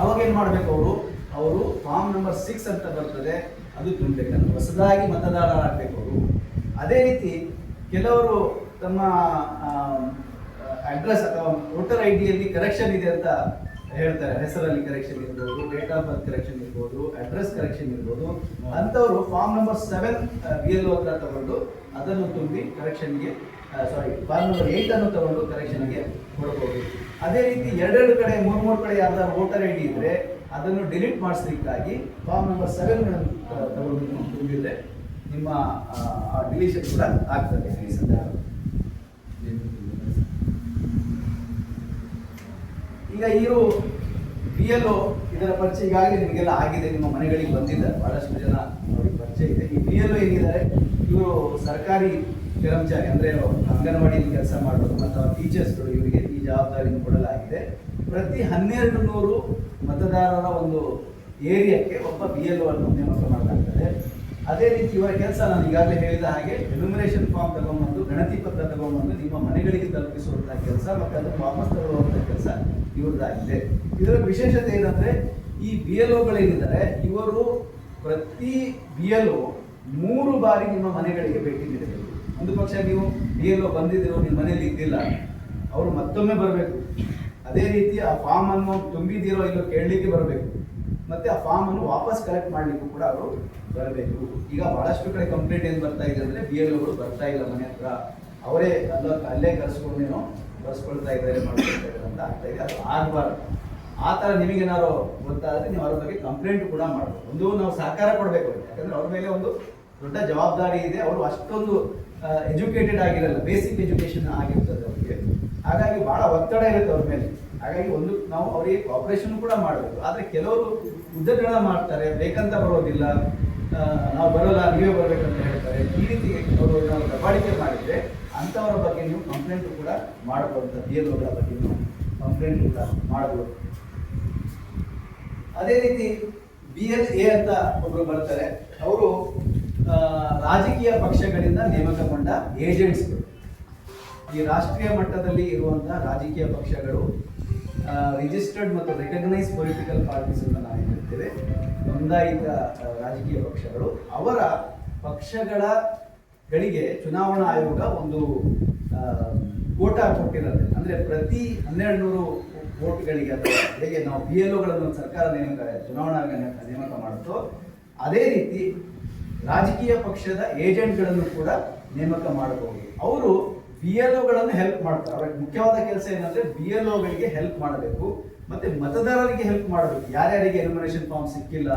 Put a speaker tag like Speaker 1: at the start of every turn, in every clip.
Speaker 1: ಅವಾಗ ಏನು ಮಾಡಬೇಕು, ಅವರು ಫಾರ್ಮ್ ನಂಬರ್ 6 ಅಂತ ಬರ್ತದೆ, ಅದು ತುಂಬಬೇಕು. ಹೊಸದಾಗಿ ಮತದಾರರಾಗಬೇಕು ಅವರು. ಅದೇ ರೀತಿ ಕೆಲವರು ತಮ್ಮ ಅಡ್ರೆಸ್ ಅಥವಾ ವೋಟರ್ ಐ ಡಿಯಲ್ಲಿ ಕರೆಕ್ಷನ್ ಇದೆ ಅಂತ ಹೇಳ್ತಾರೆ. ಹೆಸರಲ್ಲಿ ಕರೆಕ್ಷನ್ ಇರ್ಬೋದು, ಡೇಟ್ ಆಫ್ ಬರ್ತ್ ಕರೆಕ್ಷನ್ ಇರ್ಬೋದು, ಅಡ್ರೆಸ್ ಕರೆಕ್ಷನ್ ಇರ್ಬೋದು. ಅಂಥವರು ಫಾರ್ಮ್ ನಂಬರ್ 7 BLO ಹತ್ರ ತಗೊಂಡು ಅದನ್ನು ತುಂಬಿ ಕರೆಕ್ಷನ್ಗೆ ಫಾರ್ಮ್ ನಂಬರ್ 8 ಅನ್ನು ತಗೊಂಡು ಕರೆಕ್ಷನ್ಗೆ ಕೊಡ್ಬೋದು. ಅದೇ ರೀತಿ 2 ಕಡೆ 3 ಕಡೆ ಯಾವ್ದಾದ್ರು ವೋಟರ್ ಐ ಡಿ ಇದ್ರೆ ಅದನ್ನು ಡಿಲೀಟ್ ಮಾಡಿಸ್ಲಿಕ್ಕಾಗಿ ಫಾರ್ಮ್ ನಂಬರ್ 7 ತಗೊಂಡು ತುಂಬಿದ್ರೆ ನಿಮ್ಮ ಡಿಲೀಷನ್ ಕೂಡ ಆಗ್ತದೆ. ಈ ಸಂದರ್ಭ ಈಗ ಇವರು BLO ಇದರ ಪರಿಚಯ ಈಗಾಗಲೇ ನಿಮಗೆಲ್ಲ ಆಗಿದೆ, ನಿಮ್ಮ ಮನೆಗಳಿಗೆ ಬಂದಿದ್ದಾರೆ, ಬಹಳಷ್ಟು ಜನ ಅವರಿಗೆ ಪರಿಚಯ ಇದೆ. ಈ BLO ಏನಿದ್ದಾರೆ, ಇವರು ಸರ್ಕಾರಿ ಕರ್ಮಚಾರಿ, ಅಂದರೆ ಅಂಗನವಾಡಿಯಲ್ಲಿ ಕೆಲಸ ಮಾಡೋದು ಮತ್ತು ಟೀಚರ್ಸ್ಗಳು, ಇವರಿಗೆ ಈ ಜವಾಬ್ದಾರಿಯನ್ನು ಕೊಡಲಾಗಿದೆ. ಪ್ರತಿ 1200 ಮತದಾರರ ಒಂದು ಏರಿಯಾಕ್ಕೆ ಒಬ್ಬ BLO ಅನ್ನು ನೇಮಕ ಮಾಡಲಾಗ್ತದೆ. ಅದೇ ರೀತಿ ಇವರ ಕೆಲಸ ನಾನು ಈಗಾಗಲೇ ಹೇಳಿದ ಹಾಗೆ ಎನ್ಯುಮರೇಷನ್ ಫಾರ್ಮ್ ತಗೊಂಡ್ಬಂದು, ಗಣತಿ ಪತ್ರ ತಗೊಂಡ್ಬಂದು ನಿಮ್ಮ ಮನೆಗಳಿಗೆ ತಲುಪಿಸುವಂತಹ ಕೆಲಸ ಮತ್ತು ಅದನ್ನು ವಾಪಸ್ ತಗೊಳ್ಳುವಂತಹ ಕೆಲಸ ಇವ್ರದ್ದಾಗಿದೆ. ಇದರ ವಿಶೇಷತೆ ಏನಂದ್ರೆ, ಈ BLOಗಳೇನಿದ್ದಾರೆ ಇವರು ಪ್ರತಿ BLO 3 ಬಾರಿ ನಿಮ್ಮ ಮನೆಗಳಿಗೆ ಭೇಟಿ ನೀಡಬೇಕು. ಒಂದು ಪಕ್ಷ ನೀವು BLO ಬಂದಿದ್ದೀರೋ, ನಿಮ್ಮ ಮನೆಯಲ್ಲಿ ಇದ್ದಿಲ್ಲ, ಅವರು ಮತ್ತೊಮ್ಮೆ ಬರಬೇಕು. ಅದೇ ರೀತಿ ಆ ಫಾರ್ಮ್ ಅನ್ನು ತುಂಬಿದಿರೋ ಇಲ್ಲೋ ಕೇಳಲಿಕ್ಕೆ ಬರಬೇಕು. ಮತ್ತೆ ಆ ಫಾರ್ಮ್ ಅನ್ನು ವಾಪಸ್ ಕಲೆಕ್ಟ್ ಮಾಡಲಿಕ್ಕೂ ಕೂಡ ಅವರು ಬರಬೇಕು. ಈಗ ಬಹಳಷ್ಟು ಕಡೆ ಕಂಪ್ಲೇಂಟ್ ಏನು ಬರ್ತಾ ಇದೆ ಅಂದರೆ, BLOಗಳು ಬರ್ತಾ ಇಲ್ಲ ಮನೆ ಹತ್ರ, ಅವರೇ ಅಲ್ಲೇ ಕರೆಸ್ಕೊಂಡೇನೋ ಬರ್ಸ್ಕೊಳ್ತಾ ಇದ್ದಾರೆ, ಮಾಡ್ಕೊಳ್ತಾ ಇದ್ದಾರೆ ಅಂತ ಆಗ್ತಾ ಇದೆ. ಅದು ಆಗಬಾರ್ದು. ಆ ಥರ ನಿಮಗೇನಾದ್ರು ಗೊತ್ತಾದರೆ ನೀವು ಅವ್ರ ಬಗ್ಗೆ ಕಂಪ್ಲೇಂಟ್ ಕೂಡ ಮಾಡಬೇಕು. ಒಂದು ನಾವು ಸಹಕಾರ ಕೊಡಬೇಕು, ಯಾಕಂದರೆ ಅವ್ರ ಮೇಲೆ ಒಂದು ದೊಡ್ಡ ಜವಾಬ್ದಾರಿ ಇದೆ. ಅವರು ಅಷ್ಟೊಂದು ಎಜುಕೇಟೆಡ್ ಆಗಿರಲ್ಲ, ಬೇಸಿಕ್ ಎಜುಕೇಷನ್ ಆಗಿರ್ತದೆ ಅವರಿಗೆ. ಹಾಗಾಗಿ ಭಾಳ ಒತ್ತಡ ಇರುತ್ತೆ ಅವ್ರ ಮೇಲೆ. ಹಾಗಾಗಿ ನಾವು ಅವರಿಗೆ ಆಪರೇಷನ್ ಕೂಡ ಮಾಡಬೇಕು. ಆದರೆ ಕೆಲವರು ಉದ್ದಟಣ ಮಾಡ್ತಾರೆ, ಬೇಕಂತ ಬರೋದಿಲ್ಲ, ನಾವು ಬರೋಲ್ಲ ನೀವೇ ಬರಬೇಕಂತ ಹೇಳ್ತಾರೆ. ಈ ರೀತಿ ಅವರು ನಾವು ದಬ್ಬಾಳಿಕೆ ಮಾಡಿದರೆ ಅಂಥವರ ಬಗ್ಗೆ ನೀವು ಕಂಪ್ಲೇಂಟ್ ಕೂಡ ಮಾಡಬಹುದು. BLOಗಳ ಬಗ್ಗೆ ನೀವು ಕಂಪ್ಲೇಂಟ್ ಕೂಡ ಮಾಡಬಹುದು. ಅದೇ ರೀತಿ BLA ಅಂತ ಒಬ್ಬರು ಬರ್ತಾರೆ. ಅವರು ರಾಜಕೀಯ ಪಕ್ಷಗಳಿಂದ ನೇಮಕಗೊಂಡ ಏಜೆಂಟ್ಸ್ಗಳು. ಈ ರಾಷ್ಟ್ರೀಯ ಮಟ್ಟದಲ್ಲಿ ಇರುವಂತಹ ರಾಜಕೀಯ ಪಕ್ಷಗಳು, ರಿಜಿಸ್ಟರ್ಡ್ ಮತ್ತು ರೆಕಗ್ನೈಸ್ ಪೊಲಿಟಿಕಲ್ ಪಾರ್ಟೀಸ್ ಅಂತ ನಾವು ಹೇಳ್ತೇವೆ, ನೋಂದಾಯಿತ ರಾಜಕೀಯ ಪಕ್ಷಗಳು, ಅವರ ಪಕ್ಷಗಳಿಗೆ ಚುನಾವಣಾ ಆಯೋಗ ಒಂದು ಕೋಟಾ ಕೊಟ್ಟಿರುತ್ತೆ. ಅಂದರೆ ಪ್ರತಿ 1200 ವೋಟ್ಗಳಿಗೆ, ಅಥವಾ ಹೇಗೆ ನಾವು BLOಗಳನ್ನು ಸರ್ಕಾರ ಚುನಾವಣಾ ನೇಮಕ ಮಾಡುತ್ತೋ ಅದೇ ರೀತಿ ರಾಜಕೀಯ ಪಕ್ಷದ ಏಜೆಂಟ್ಗಳನ್ನು ಕೂಡ ನೇಮಕ ಮಾಡಬಹುದು. ಅವರು BLOಗಳನ್ನು ಹೆಲ್ಪ್ ಮಾಡ್ತಾರೆ. ಅವ್ರಿಗೆ ಮುಖ್ಯವಾದ ಕೆಲಸ ಏನಂದ್ರೆ BLOಗಳಿಗೆ ಹೆಲ್ಪ್ ಮಾಡಬೇಕು, ಮತ್ತೆ ಮತದಾರರಿಗೆ ಹೆಲ್ಪ್ ಮಾಡಬೇಕು. ಯಾರ್ಯಾರಿಗೆ ಎನ್ಯುಮರೇಷನ್ ಫಾರ್ಮ್ ಸಿಕ್ಕಿಲ್ಲ,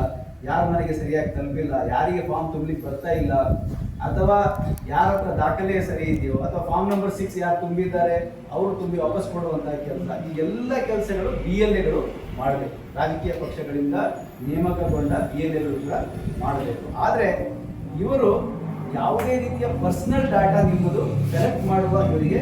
Speaker 1: ಯಾರ ಮನೆಗೆ ಸರಿಯಾಗಿ ತಲುಪಿಲ್ಲ, ಯಾರಿಗೆ ಫಾರ್ಮ್ ತುಂಬಲಿಕ್ಕೆ ಬರ್ತಾ ಇಲ್ಲ, ಅಥವಾ ಯಾರ ಹತ್ರ ದಾಖಲೆ ಸರಿ ಇದೆಯೋ, ಅಥವಾ ಫಾರ್ಮ್ ನಂಬರ್ 6 ಯಾರು ತುಂಬಿದ್ದಾರೆ ಅವರು ತುಂಬಿ ವಾಪಸ್ ಕೊಡುವಂತಹ ಕೆಲಸ, ಈ ಎಲ್ಲ ಕೆಲಸಗಳು BLAಗಳು ಮಾಡಬೇಕು. ರಾಜಕೀಯ ಪಕ್ಷಗಳಿಂದ ನೇಮಕಗೊಂಡ BLAಗಳು ಕೂಡ ಮಾಡಬೇಕು. ಆದರೆ ಇವರು ಯಾವುದೇ ರೀತಿಯ ಪರ್ಸನಲ್ ಡಾಟಾ ನಿಮ್ಮದು ಕಲೆಕ್ಟ್ ಮಾಡುವ ಇವರಿಗೆ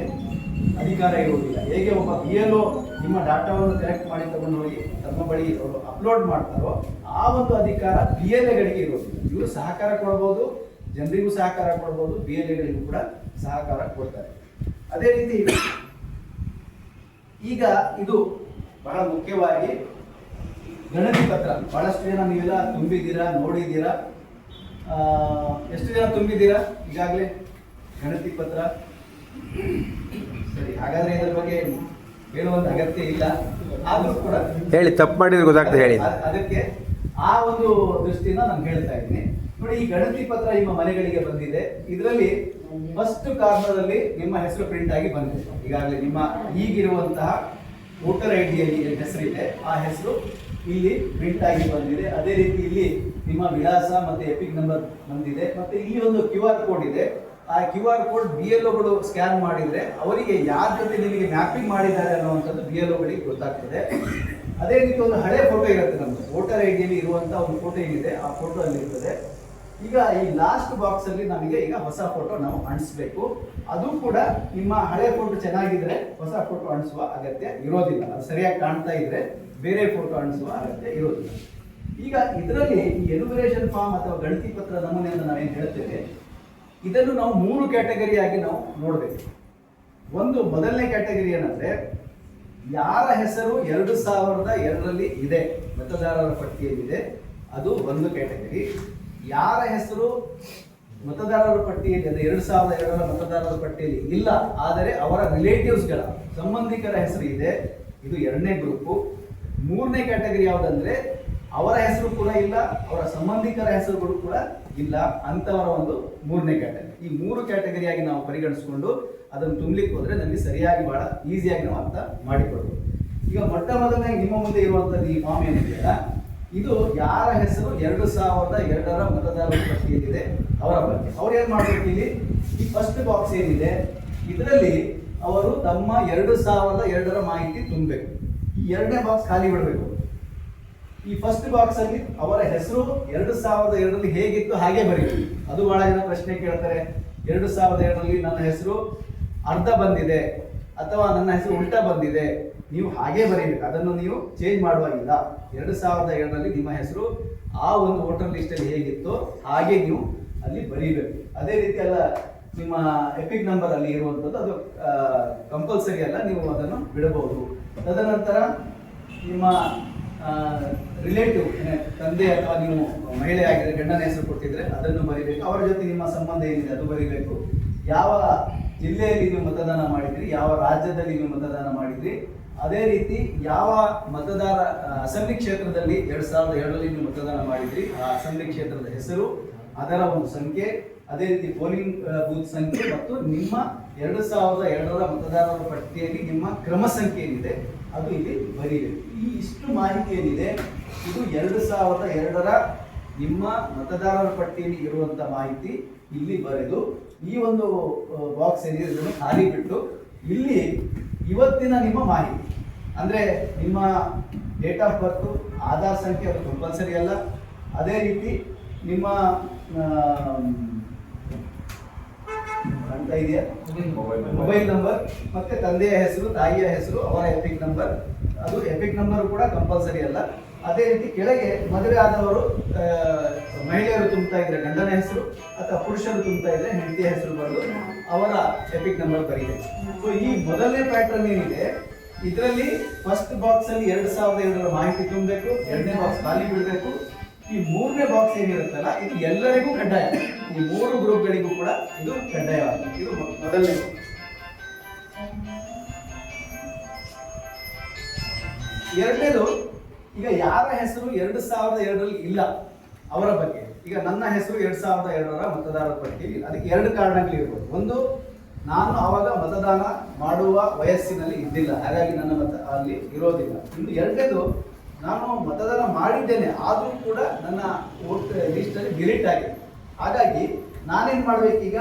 Speaker 1: ಅಧಿಕಾರ ಇರುವುದಿಲ್ಲ. ಹೇಗೆ ಒಬ್ಬ BLO ನಿಮ್ಮ ಡಾಟಾವನ್ನು ಕಲೆಕ್ಟ್ ಮಾಡಿ ತಗೊಂಡು ಹೋಗಿ ತಮ್ಮ ಬಳಿ ಅವರು ಅಪ್ಲೋಡ್ ಮಾಡ್ತಾರೋ ಆ ಒಂದು ಅಧಿಕಾರ BLAಗಳಿಗೆ ಇರೋದಿಲ್ಲ. ಇವರು ಸಹಕಾರ ಕೊಡ್ಬೋದು, ಜನರಿಗೂ ಸಹಕಾರ ಕೊಡ್ಬೋದು, BLAಗಳಿಗೂ ಕೂಡ ಸಹಕಾರ ಕೊಡ್ತಾರೆ. ಅದೇ ರೀತಿ ಈಗ ಇದು ಬಹಳ ಮುಖ್ಯವಾಗಿ ಗಣತಿ ಪತ್ರ. ಬಹಳಷ್ಟು ಜನ ನೀವೆಲ್ಲ ತುಂಬಿದ್ದೀರಾ, ನೋಡಿದ್ದೀರಾ. ಎಷ್ಟು ಜನ ತುಂಬಿದ್ದೀರಾ ಈಗಾಗಲೇ ಗಣತಿ ಪತ್ರ? ಸರಿ, ಹಾಗಾದ್ರೆ ಇದರ ಬಗ್ಗೆ ಹೇಳುವಂತ ಅಗತ್ಯ ಇಲ್ಲ. ಆದ್ರೂ ಕೂಡ
Speaker 2: ಹೇಳಿ, ತಪ್ಪು ಮಾಡಿದ್ರೆ ಗೊತ್ತಾಗ್ತದೆ ಹೇಳಿ.
Speaker 1: ಅದಕ್ಕೆ ಆ ಒಂದು ದೃಷ್ಟಿಯಿಂದ ನಾನು ಹೇಳ್ತಾ ಇದ್ದೀನಿ. ನೋಡಿ, ಈ ಗಣತಿ ಪತ್ರ ನಿಮ್ಮ ಮನೆಗಳಿಗೆ ಬಂದಿದೆ. ಇದರಲ್ಲಿ ಫಸ್ಟ್ ಕಾರ್ನರಲ್ಲಿ ನಿಮ್ಮ ಹೆಸರು ಪ್ರಿಂಟ್ ಆಗಿ ಬಂದಿದೆ. ಈಗಾಗಲೇ ನಿಮ್ಮ ಈಗಿರುವಂತಹ ವೋಟರ್ ಐ ಡಿಯಲ್ಲಿ ಹೆಸರಿದೆ, ಆ ಹೆಸರು ಇಲ್ಲಿ ಪ್ರಿಂಟ್ ಆಗಿ ಬಂದಿದೆ. ಅದೇ ರೀತಿ ಇಲ್ಲಿ ನಿಮ್ಮ ವಿಳಾಸ ಮತ್ತೆ ಎಪಿಕ್ ನಂಬರ್ ಬಂದಿದೆ. ಮತ್ತೆ ಇಲ್ಲಿ ಒಂದು QR ಕೋಡ್ ಇದೆ. ಆ QR ಕೋಡ್ BLOಗಳು ಸ್ಕ್ಯಾನ್ ಮಾಡಿದ್ರೆ ಅವರಿಗೆ ಯಾರ ಜೊತೆ ನಿಮಗೆ ಮ್ಯಾಪಿಂಗ್ ಮಾಡಿದ್ದಾರೆ ಅನ್ನುವಂಥದ್ದು BLOಗಳಿಗೆ ಗೊತ್ತಾಗ್ತದೆ. ಅದೇ ರೀತಿ ಒಂದು ಹಳೆ ಫೋಟೋ ಇರುತ್ತೆ, ನಮ್ಮದು ವೋಟರ್ ಐ ಡಿಯಲ್ಲಿ ಇರುವಂತಹ ಒಂದು ಫೋಟೋ ಏನಿದೆ ಆ ಫೋಟೋ ಅಲ್ಲಿ ಇರ್ತದೆ. ಈಗ ಈ ಲಾಸ್ಟ್ ಬಾಕ್ಸ್ ಅಲ್ಲಿ ನಮಗೆ ಈಗ ಹೊಸ ಫೋಟೋ ನಾವು ಅಂಟಿಸ್ಬೇಕು. ಅದು ಕೂಡ ನಿಮ್ಮ ಹಳೆ ಫೋಟೋ ಚೆನ್ನಾಗಿದ್ರೆ ಹೊಸ ಫೋಟೋ ಅಂಟಿಸುವ ಅಗತ್ಯ ಇರೋದಿಲ್ಲ. ಅದು ಸರಿಯಾಗಿ ಕಾಣ್ತಾ ಇದ್ರೆ ಬೇರೆ ಫೋಟೋ ಅಂಟಿಸುವ ಅಗತ್ಯ ಇರೋದಿಲ್ಲ. ಈಗ ಇದರಲ್ಲಿ ಈ ಎನ್ಯುಮರೇಷನ್ ಫಾರ್ಮ್ ಅಥವಾ ಗಣತಿ ಪತ್ರ ನಮೂನೆ ಅಂತ ನಾವೇನು ಹೇಳ್ತೇವೆ, ಇದನ್ನು ನಾವು 3 ಕ್ಯಾಟಗರಿಯಾಗಿ ನಾವು ನೋಡಬೇಕು. ಒಂದು ಮೊದಲನೇ ಕ್ಯಾಟಗರಿ ಏನಂದ್ರೆ ಯಾರ ಹೆಸರು 2002ರಲ್ಲಿ ಇದೆ, ಮತದಾರರ ಪಟ್ಟಿಯಲ್ಲಿದೆ, ಅದು ಒಂದು ಕ್ಯಾಟಗರಿ. ಯಾರ ಹೆಸರು ಮತದಾರರ ಪಟ್ಟಿಯಲ್ಲಿ ಅಂದರೆ 2002ರ ಮತದಾರರ ಪಟ್ಟಿಯಲ್ಲಿ ಇಲ್ಲ, ಆದರೆ ಅವರ ರಿಲೇಟಿವ್ಸ್ಗಳ ಸಂಬಂಧಿಕರ ಹೆಸರು ಇದೆ, ಇದು ಎರಡನೇ ಗ್ರೂಪು. ಮೂರನೇ ಕ್ಯಾಟಗರಿ ಯಾವುದಂದ್ರೆ ಅವರ ಹೆಸರು ಕೂಡ ಇಲ್ಲ, ಅವರ ಸಂಬಂಧಿಕರ ಹೆಸರುಗಳು ಕೂಡ ಇಲ್ಲ, ಅಂತವರ ಒಂದು ಮೂರನೇ ಕ್ಯಾಟಗರಿ. ಈ ಮೂರು ಕ್ಯಾಟಗರಿಯಾಗಿ ನಾವು ಪರಿಗಣಿಸಿಕೊಂಡು ಅದನ್ನು ತುಂಬಲಿಕ್ಕೆ ಹೋದ್ರೆ ನಮಗೆ ಸರಿಯಾಗಿ ಬಹಳ ಈಸಿಯಾಗಿ ನಾವು ಅರ್ಥ ಮಾಡಿಕೊಡ್ಬೋದು. ಈಗ ಮೊಟ್ಟ ಮೊದಲನೇ ನಿಮ್ಮ ಮುಂದೆ ಇರುವಂಥದ್ದು ಈ ಫಾರ್ಮ್ ಏನಿದೆಯಲ್ಲ, ಇದು ಯಾರ ಹೆಸರು 2002ರ ಮತದಾರರ ಪಟ್ಟಿಯಲ್ಲಿದೆ ಅವರ ಬಗ್ಗೆ. ಅವ್ರು ಏನ್ ಮಾಡ್ಬೇಕು, ಇಲ್ಲಿ ಈ ಫಸ್ಟ್ ಬಾಕ್ಸ್ ಏನಿದೆ ಇದರಲ್ಲಿ ಅವರು ತಮ್ಮ 2002ರ ಮಾಹಿತಿ ತುಂಬಬೇಕು. ಈ ಎರಡನೇ ಬಾಕ್ಸ್ ಖಾಲಿ ಬಿಡಬೇಕು. ಈ ಫಸ್ಟ್ ಬಾಕ್ಸ್ ಅಲ್ಲಿ ಅವರ ಹೆಸರು 2002ರಲ್ಲಿ ಹೇಗಿತ್ತು ಹಾಗೆ ಬರೀಬೇಕು. ಅದು ಬಹಳ ಜನ ಪ್ರಶ್ನೆ ಕೇಳ್ತಾರೆ, 2002ರಲ್ಲಿ ನನ್ನ ಹೆಸರು ಅರ್ಧ ಬಂದಿದೆ ಅಥವಾ ನನ್ನ ಹೆಸರು ಉಲ್ಟಾ ಬಂದಿದೆ, ನೀವು ಹಾಗೆ ಬರೀಬೇಕು, ಅದನ್ನು ನೀವು ಚೇಂಜ್ ಮಾಡುವಾಗಿಲ್ಲ. 2002ರಲ್ಲಿ ನಿಮ್ಮ ಹೆಸರು ಆ ಒಂದು ವೋಟರ್ ಲಿಸ್ಟ್ ಅಲ್ಲಿ ಹೇಗಿತ್ತು ಹಾಗೆ ನೀವು ಅಲ್ಲಿ ಬರೀಬೇಕು. ಅದೇ ರೀತಿ ಅಲ್ಲ, ನಿಮ್ಮ ಎಪಿಕ್ ನಂಬರ್ ಅಲ್ಲಿ ಇರುವಂಥದ್ದು ಅದು ಕಂಪಲ್ಸರಿ ಅಲ್ಲ, ನೀವು ಅದನ್ನು ಬಿಡಬಹುದು. ತದನಂತರ ನಿಮ್ಮ ರಿಲೇಟಿವ್ ತಂದೆ ಅಥವಾ ನೀವು ಮಹಿಳೆ ಆಗಿದ್ರೆ ಗಂಡನ ಹೆಸರು ಕೊಟ್ಟಿದ್ರೆ ಅದನ್ನು ಬರೀಬೇಕು. ಅವರ ಜೊತೆ ನಿಮ್ಮ ಸಂಬಂಧ ಏನಿದೆ ಅದು ಬರೀಬೇಕು. ಯಾವ ಜಿಲ್ಲೆಯಲ್ಲಿ ನೀವು ಮತದಾನ ಮಾಡಿದ್ರಿ, ಯಾವ ರಾಜ್ಯದಲ್ಲಿ ನೀವು ಮತದಾನ ಮಾಡಿದ್ರಿ, ಅದೇ ರೀತಿ ಯಾವ ಮತದಾರ ಅಸೆಂಬ್ಲಿ ಕ್ಷೇತ್ರದಲ್ಲಿ 2002ರಲ್ಲಿ ನೀವು ಮತದಾನ ಮಾಡಿದ್ರಿ ಆ ಅಸೆಂಬ್ಲಿ ಕ್ಷೇತ್ರದ ಹೆಸರು, ಅದರ ಒಂದು ಸಂಖ್ಯೆ, ಅದೇ ರೀತಿ ಪೋಲಿಂಗ್ ಬೂತ್ ಸಂಖ್ಯೆ ಮತ್ತು ನಿಮ್ಮ 2002ರ ಮತದಾರರ ಪಟ್ಟಿಯಲ್ಲಿ ನಿಮ್ಮ ಕ್ರಮ ಸಂಖ್ಯೆ ಏನಿದೆ ಅದು ಇಲ್ಲಿ ಬರೀಬೇಕು. ಈ ಇಷ್ಟು ಮಾಹಿತಿ ಏನಿದೆ ಇದು 2002ರ ನಿಮ್ಮ ಮತದಾರರ ಪಟ್ಟಿಯಲ್ಲಿ ಇರುವಂತ ಮಾಹಿತಿ ಇಲ್ಲಿ ಬರೆದು ಈ ಒಂದು ಬಾಕ್ಸ್ ಏನಿದೆ ಇದನ್ನು ಖಾಲಿ ಬಿಟ್ಟು ಇಲ್ಲಿ ಇವತ್ತಿನ ನಿಮ್ಮ ಮಾಹಿತಿ ಅಂದ್ರೆ ನಿಮ್ಮ ಡೇಟ್ ಆಫ್ ಬರ್ತ್, ಆಧಾರ್ ಸಂಖ್ಯೆ ಅದು ಕಂಪಲ್ಸರಿ ಅಲ್ಲ, ಅದೇ ರೀತಿ ನಿಮ್ಮ ಅಂತ ಇದೆಯಾ ಮೊಬೈಲ್ ನಂಬರ್, ಮತ್ತೆ ತಂದೆಯ ಹೆಸರು, ತಾಯಿಯ ಹೆಸರು, ಅವರ ಎಪಿಕ್ ನಂಬರ್, ಅದು ಎಪಿಕ್ ನಂಬರ್ ಕೂಡ ಕಂಪಲ್ಸರಿ ಅಲ್ಲ. ಅದೇ ರೀತಿ ಕೆಳಗೆ ಮದುವೆ ಆದವರು ಮಹಿಳೆಯರು ತುಂಬುತ್ತಾ ಇದ್ರೆ ಗಂಡನ ಹೆಸರು ಅಥವಾ ಪುರುಷರು ತುಂಬುತ್ತಾ ಇದ್ರೆ ಹೆಂಡತಿಯ ಹೆಸರು ಬರೆದು ಅವರ ಎಪಿಕ್ ನಂಬರ್ ಬರೀಬೇಕು. ಸೊ ಈ ಮೊದಲನೇ ಪ್ಯಾಟರ್ನ್ ಏನಿದೆ ಇದರಲ್ಲಿ ಫಸ್ಟ್ ಬಾಕ್ಸ್ ಅಲ್ಲಿ 2002ರ ಮಾಹಿತಿ ತುಂಬಬೇಕು, ಎರಡನೇ ಬಾಕ್ಸ್ ಖಾಲಿ ಬಿಡಬೇಕು. ಈ ಮೂರನೇ ಬಾಕ್ಸ್ ಏನಿರುತ್ತಲ್ಲ ಇದು ಎಲ್ಲರಿಗೂ ಕಡ್ಡಾಯ, ಈ ಮೂರು ಗ್ರೂಪ್ಗಳಿಗೂ ಕೂಡ ಇದು ಕಡ್ಡಾಯವಾಗಿದೆ. ಇದು ಮೊದಲನೇ. ಎರಡನೇದು, ಈಗ ಯಾರ ಹೆಸರು 2002ರಲ್ಲಿ ಇಲ್ಲ ಅವರ ಬಗ್ಗೆ. ಈಗ ನನ್ನ ಹೆಸರು 2002ರ ಮತದಾರರ ಪಟ್ಟಿಯಲ್ಲಿ, ಅದಕ್ಕೆ ಎರಡು ಕಾರಣಗಳಿರ್ಬೋದು. ಒಂದು, ನಾನು ಆವಾಗ ಮತದಾನ ಮಾಡುವ ವಯಸ್ಸಿನಲ್ಲಿ ಇದ್ದಿಲ್ಲ, ಹಾಗಾಗಿ ನನ್ನ ಮತ ಅಲ್ಲಿ ಇರೋದಿಲ್ಲ. ಇನ್ನು ಎರಡನೇದು, ನಾನು ಮತದಾನ ಮಾಡಿದ್ದೇನೆ ಆದರೂ ಕೂಡ ನನ್ನ ವೋಟ್ ಲಿಸ್ಟಲ್ಲಿ ಡಿಲೀಟ್ ಆಗಿದೆ. ಹಾಗಾಗಿ ನಾನೇನು ಮಾಡಬೇಕು, ಈಗ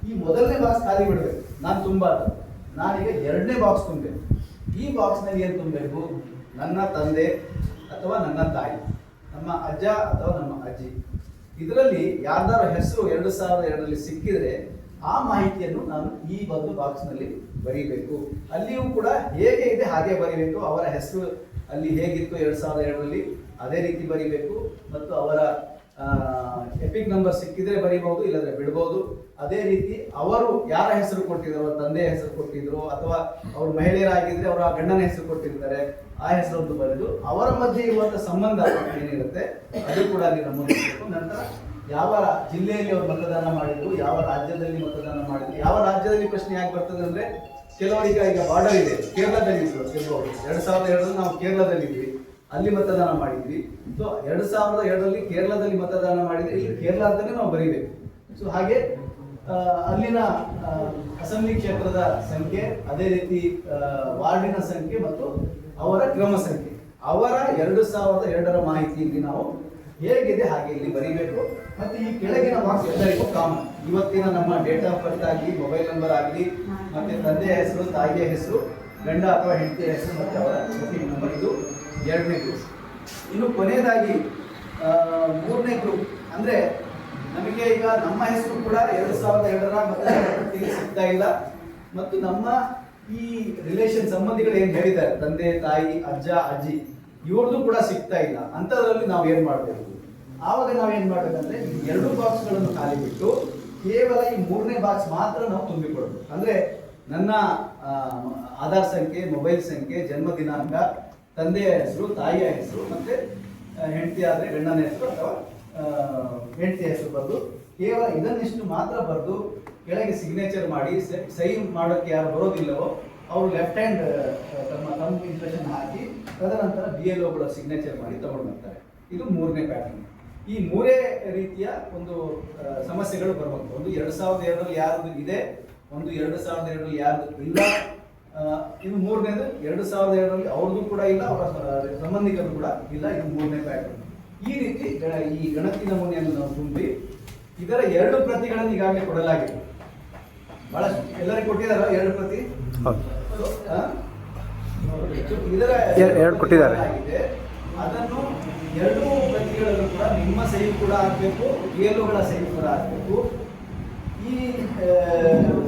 Speaker 1: ಈ ಮೊದಲನೇ ಬಾಕ್ಸ್ ಖಾಲಿ ಬಿಡಬೇಕು, ನಾನು ತುಂಬಾರ್ದು. ನಾನೀಗ ಎರಡನೇ ಬಾಕ್ಸ್ ತುಂಬಬೇಕು. ಈ ಬಾಕ್ಸ್ನಲ್ಲಿ ಏನು ತುಂಬಬೇಕು, ನನ್ನ ತಂದೆ ಅಥವಾ ನನ್ನ ತಾಯಿ, ನಮ್ಮ ಅಜ್ಜ ಅಥವಾ ನಮ್ಮ ಅಜ್ಜಿ, ಇದರಲ್ಲಿ ಯಾರ್ದಾರ ಹೆಸರು 2002ರಲ್ಲಿ ಸಿಕ್ಕಿದ್ರೆ ಆ ಮಾಹಿತಿಯನ್ನು ನಾನು ಈ ಒಂದು ಬಾಕ್ಸ್ನಲ್ಲಿ ಬರೀಬೇಕು. ಅಲ್ಲಿಯೂ ಕೂಡ ಹೇಗೆ ಇದೆ ಹಾಗೆ ಬರೀಬೇಕು. ಅವರ ಹೆಸರು ಅಲ್ಲಿ ಹೇಗಿತ್ತು 2002ರಲ್ಲಿ ಅದೇ ರೀತಿ ಬರೀಬೇಕು. ಮತ್ತು ಅವರ ಎಪಿಕ್ ನಂಬರ್ ಸಿಕ್ಕಿದ್ರೆ ಬರೀಬಹುದು, ಇಲ್ಲದ್ರೆ ಬಿಡ್ಬೋದು. ಅದೇ ರೀತಿ ಅವರು ಯಾರ ಹೆಸರು ಕೊಟ್ಟಿದ್ರು, ತಂದೆಯ ಹೆಸರು ಕೊಟ್ಟಿದ್ರು ಅಥವಾ ಅವರು ಮಹಿಳೆಯರಾಗಿದ್ರೆ ಅವರ ಗಂಡನ ಹೆಸರು ಕೊಟ್ಟಿರ್ತಾರೆ, ಆ ಹೆಸರನ್ನು ಬರೆದು ಅವರ ಮಧ್ಯೆ ಇರುವಂತಹ ಸಂಬಂಧ ಏನಿರುತ್ತೆ ಅದು ಕೂಡ ಅಲ್ಲಿ ನಮೂದಿಸಬೇಕು. ನಂತರ ಯಾವ ಜಿಲ್ಲೆಯಲ್ಲಿ ಅವರು ಮತದಾನ ಮಾಡಿದ್ರು, ಯಾವ ರಾಜ್ಯದಲ್ಲಿ ಮತದಾನ ಮಾಡಿದ್ರು. ಯಾವ ರಾಜ್ಯದಲ್ಲಿ ಪ್ರಶ್ನೆ ಯಾಕೆ ಬರ್ತದೆ ಅಂದ್ರೆ, ಕೆಲವರಿಗೆ ಈಗ ಬಾರ್ಡರ್ ಇದೆ, ಕೇರಳದಲ್ಲಿ ಇದ್ರು ಕೆಲವರು 2002ರಲ್ಲಿ ನಾವು ಕೇರಳದಲ್ಲಿದ್ವಿ, ಅಲ್ಲಿ ಮತದಾನ ಮಾಡಿದ್ವಿ. ಸೊ 2002ರಲ್ಲಿ ಕೇರಳದಲ್ಲಿ ಮತದಾನ ಮಾಡಿದ್ರೆ ಇಲ್ಲಿ ಕೇರಳ ಅಂತಾನೆ ನಾವು ಬರೀಬೇಕು. ಸೊ ಹಾಗೆ ಅಲ್ಲಿನ ಅಸೆಂಬ್ಲಿ ಕ್ಷೇತ್ರದ ಸಂಖ್ಯೆ, ಅದೇ ರೀತಿ ವಾರ್ಡಿನ ಸಂಖ್ಯೆ ಮತ್ತು ಅವರ ಕ್ರಮ ಸಂಖ್ಯೆ, ಅವರ 2002ರ ಮಾಹಿತಿಯಲ್ಲಿ ನಾವು ಹೇಗಿದೆ ಹಾಗೆ ಇಲ್ಲಿ ಬರೀಬೇಕು. ಮತ್ತೆ ಈ ಕೆಳಗಿನ ಬಾಕ್ಸ್ ಎಲ್ಲರಿಗೂ ಕಾಮನ್. ಇವತ್ತಿನ ನಮ್ಮ ಡೇಟ್ ಆಫ್ ಬರ್ತ್ ಆಗಲಿ, ಮೊಬೈಲ್ ನಂಬರ್ ಆಗಲಿ, ಮತ್ತೆ ತಂದೆಯ ಹೆಸರು, ತಾಯಿಯ ಹೆಸರು, ಗಂಡ ಅಥವಾ ಹೆಂಡತಿಯ ಹೆಸರು ಮತ್ತು ಅವರ ಎಪಿಕ್ ನಂಬರ್, ಇದು ಎರಡನೇ ಗ್ರೂಪ್. ಇನ್ನು ಕೊನೆಯದಾಗಿ ಮೂರನೇ ಗ್ರೂಪ್ ಅಂದ್ರೆ ನಮಗೆ ಈಗ ನಮ್ಮ ಹೆಸರು ಕೂಡ 2002ರ ಮತದಾರರ ಪಟ್ಟಿಯಲ್ಲಿ ಸಿಗ್ತಾ ಇಲ್ಲ, ಮತ್ತು ನಮ್ಮ ಈ ರಿಲೇಷನ್ ಸಂಬಂಧಿಗಳು ಏನ್ ಹೇಳಿದ್ದಾರೆ, ತಂದೆ ತಾಯಿ ಅಜ್ಜ ಅಜ್ಜಿ, ಇವ್ರದ್ದು ಕೂಡ ಸಿಗ್ತಾ ಇಲ್ಲ. ಅಂಥದ್ರಲ್ಲಿ ನಾವು ಏನ್ ಮಾಡಬೇಕು, ಆವಾಗ ನಾವು ಏನ್ ಮಾಡ್ಬೇಕಂದ್ರೆ ಈ ಎರಡು ಬಾಕ್ಸ್ಗಳನ್ನು ಖಾಲಿ ಬಿಟ್ಟು ಕೇವಲ ಈ ಮೂರನೇ ಬಾಕ್ಸ್ ಮಾತ್ರ ನಾವು ತುಂಬಿಕೊಡ್ಬೇಕು. ಅಂದ್ರೆ ನನ್ನ ಆಧಾರ್ ಸಂಖ್ಯೆ, ಮೊಬೈಲ್ ಸಂಖ್ಯೆ, ಜನ್ಮ ದಿನಾಂಕ, ತಂದೆಯ ಹೆಸರು, ತಾಯಿಯ ಹೆಸರು, ಮತ್ತೆ ಹೆಂಡತಿ ಆದರೆ ಗಂಡನ ಹೆಸರು ಅಥವಾ ಹೆಂಡತಿಯ ಹೆಸರು ಬರೆದು ಕೇವಲ ಇದನ್ನಿಷ್ಟು ಮಾತ್ರ ಬರೆದು ಕೆಳಗೆ ಸಿಗ್ನೇಚರ್ ಮಾಡಿ ಸಹಿ ಮಾಡೋಕ್ಕೆ ಯಾರು ಬರೋದಿಲ್ಲವೋ ಅವರು ಲೆಫ್ಟ್ ಹ್ಯಾಂಡ್ ತಮ್ಮ ಇಂಪ್ರೆಷನ್ ಹಾಕಿ ತದನಂತರ BLOಗಳ ಸಿಗ್ನೇಚರ್ ಮಾಡಿ ತಗೊಂಡು ಬರ್ತಾರೆ. ಇದು 3ನೇ ಪ್ಯಾಟರ್ನ್. ಈ 3 ರೀತಿಯ ಒಂದು ಸಮಸ್ಯೆಗಳು ಬರಬಹುದು. ಒಂದು 2002ರಲ್ಲಿ ಯಾರ್ದು ಇದೆ, ಒಂದು 2002ರಲ್ಲಿ ಯಾರ್ದು ಇಲ್ಲ, ಇದು 3ನೇದು 2002ರಲ್ಲಿ ಅವ್ರದ್ದು ಕೂಡ ಇಲ್ಲ, ಅವರ ಸಂಬಂಧಿಕರು ಕೂಡ ಇಲ್ಲ. ಇದು 3ನೇ ಪ್ಯಾಟರ್ನ್. ಈ ರೀತಿ ಈ ಗಣತಿ ನಮೂನೆಯನ್ನು ನಾವು ತುಂಬಿ ಇದರ 2 ಪ್ರತಿಗಳನ್ನು ಈಗಾಗಲೇ ಕೊಡಲಾಗಿದೆ. ಬಹಳಷ್ಟು ಎಲ್ಲರಿಗೂ ಕೊಟ್ಟಿದ್ದಾರೆ 2 ಪ್ರತಿ. ಇದರ
Speaker 2: 2 ಕೊಟ್ಟಿದ್ದಾರೆ.
Speaker 1: ಅದನ್ನು 2 ಪ್ರತಿಗಳಲ್ಲೂ ಕೂಡ ನಿಮ್ಮ ಸಹಿ ಕೂಡ ಆಗಬೇಕು, BLOಗಳ ಸಹಿ ಕೂಡ ಆಗಬೇಕು. ಈ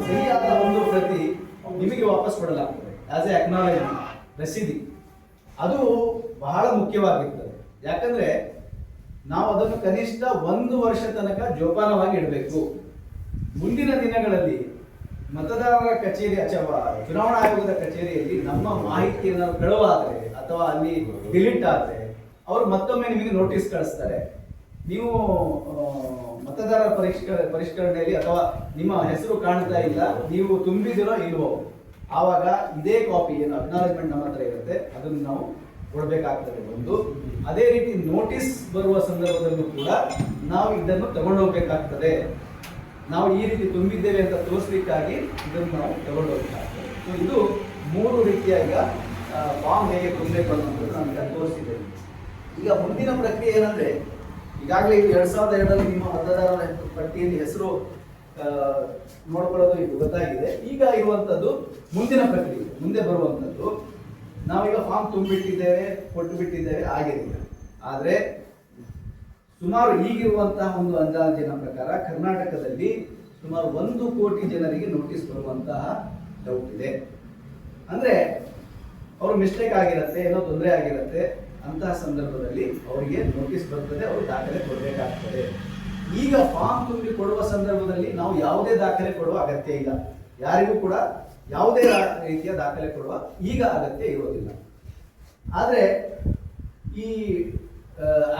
Speaker 1: ಸಹಿಯಾದ ಒಂದು ಪ್ರತಿ ನಿಮಗೆ ವಾಪಸ್ ಕೊಡಲಾಗ್ತದೆ ಆಸ್ ಎ ಅಕ್ನಾಲೇಜ್ಮೆಂಟ್, ರಸೀದಿ. ಅದು ಬಹಳ ಮುಖ್ಯವಾಗಿರ್ತದೆ. ಯಾಕಂದ್ರೆ ನಾವು ಅದನ್ನು ಕನಿಷ್ಠ 1 ವರ್ಷ ತನಕ ಜೋಪಾನವಾಗಿ ಇಡಬೇಕು. ಮುಂದಿನ ದಿನಗಳಲ್ಲಿ ಮತದಾರರ ಕಚೇರಿ ಅಥವಾ ಚುನಾವಣಾ ಆಯೋಗದ ಕಚೇರಿಯಲ್ಲಿ ನಮ್ಮ ಮಾಹಿತಿ ಏನಾದ್ರು ಕಳುವಾದರೆ ಅಥವಾ ಅಲ್ಲಿ ಡಿಲೀಟ್ ಆದರೆ ಅವರು ಮತ್ತೊಮ್ಮೆ ನಿಮಗೆ ನೋಟಿಸ್ ಕಳಿಸ್ತಾರೆ. ನೀವು ಮತದಾರರ ಪರಿಷ್ಕರಣೆಯಲ್ಲಿ ಅಥವಾ ನಿಮ್ಮ ಹೆಸರು ಕಾಣ್ತಾ ಇಲ್ಲ, ನೀವು ತುಂಬಿದಿರೋ ಇಲ್ವೋ, ಆವಾಗ ಇದೇ ಕಾಪಿ ಏನು ಅಕ್ನಾಲೇಜ್ಮೆಂಟ್ ನಮ್ಮ ಹತ್ರ ಇರುತ್ತೆ ಅದನ್ನು ನಾವು ಕೊಡಬೇಕಾಗ್ತದೆ. ಒಂದು ಅದೇ ರೀತಿ ನೋಟಿಸ್ ಬರುವ ಸಂದರ್ಭದಲ್ಲೂ ಕೂಡ ನಾವು ಇದನ್ನು ತಗೊಂಡೋಗ್ಬೇಕಾಗ್ತದೆ. ನಾವು ಈ ರೀತಿ ತುಂಬಿದ್ದೇವೆ ಅಂತ ತೋರಿಸ್ಲಿಕ್ಕಾಗಿ ಇದನ್ನು ನಾವು ತಗೊಂಡೋಗ್ಬೇಕಾಗ್ತದೆ. ಸೊ ಇದು 3 ರೀತಿಯ ಈಗ ಫಾರ್ಮ್ ಹೇಗೆ ತುಂಬಬೇಕು ಅನ್ನೋದು ನಮಗೆ ತೋರಿಸಿದ್ದೇವೆ. ಈಗ ಮುಂದಿನ ಪ್ರಕ್ರಿಯೆ ಏನಂದ್ರೆ, ಈಗಾಗಲೇ ಇದು 2002ರಲ್ಲಿ ನಿಮ್ಮ ಮತದಾರರ ಪಟ್ಟಿಯಲ್ಲಿ ಹೆಸರು ನೋಡ್ಕೊಳ್ಳೋದು ಇದು ಗೊತ್ತಾಗಿದೆ. ಈಗ ಇರುವಂತದ್ದು ಮುಂದಿನ ಪ್ರಕ್ರಿಯೆ, ಮುಂದೆ ಬರುವಂತದ್ದು. ನಾವೀಗ ಫಾರ್ಮ್ ತುಂಬಿಟ್ಟಿದ್ದೇವೆ, ಕೊಟ್ಟು ಬಿಟ್ಟಿದ್ದೇವೆ, ಆಗಿದೆ. ಆದ್ರೆ ಸುಮಾರು ಈಗಿರುವಂತಹ ಒಂದು ಅಂದಾಜಿನ ಪ್ರಕಾರ ಕರ್ನಾಟಕದಲ್ಲಿ ಸುಮಾರು 1 ಕೋಟಿ ಜನರಿಗೆ ನೋಟಿಸ್ ಬರುವಂತಹ ಡೌಟ್ ಇದೆ. ಅಂದ್ರೆ ಅವರು ಮಿಸ್ಟೇಕ್ ಆಗಿರುತ್ತೆ, ಏನೋ ತೊಂದರೆ ಆಗಿರುತ್ತೆ, ಅಂತಹ ಸಂದರ್ಭದಲ್ಲಿ ಅವರಿಗೆ ನೋಟಿಸ್ ಬರ್ತದೆ, ಅವರು ದಾಖಲೆ ಕೊಡಬೇಕಾಗ್ತದೆ. ಈಗ ಫಾರ್ಮ್ ತುಂಬಿ ಕೊಡುವ ಸಂದರ್ಭದಲ್ಲಿ ನಾವು ಯಾವುದೇ ದಾಖಲೆ ಕೊಡುವ ಅಗತ್ಯ ಇಲ್ಲ. ಯಾರಿಗೂ ಕೂಡ ಯಾವುದೇ ರೀತಿಯ ದಾಖಲೆ ಕೊಡುವ ಈಗ ಅಗತ್ಯ ಇರೋದಿಲ್ಲ. ಆದ್ರೆ ಈ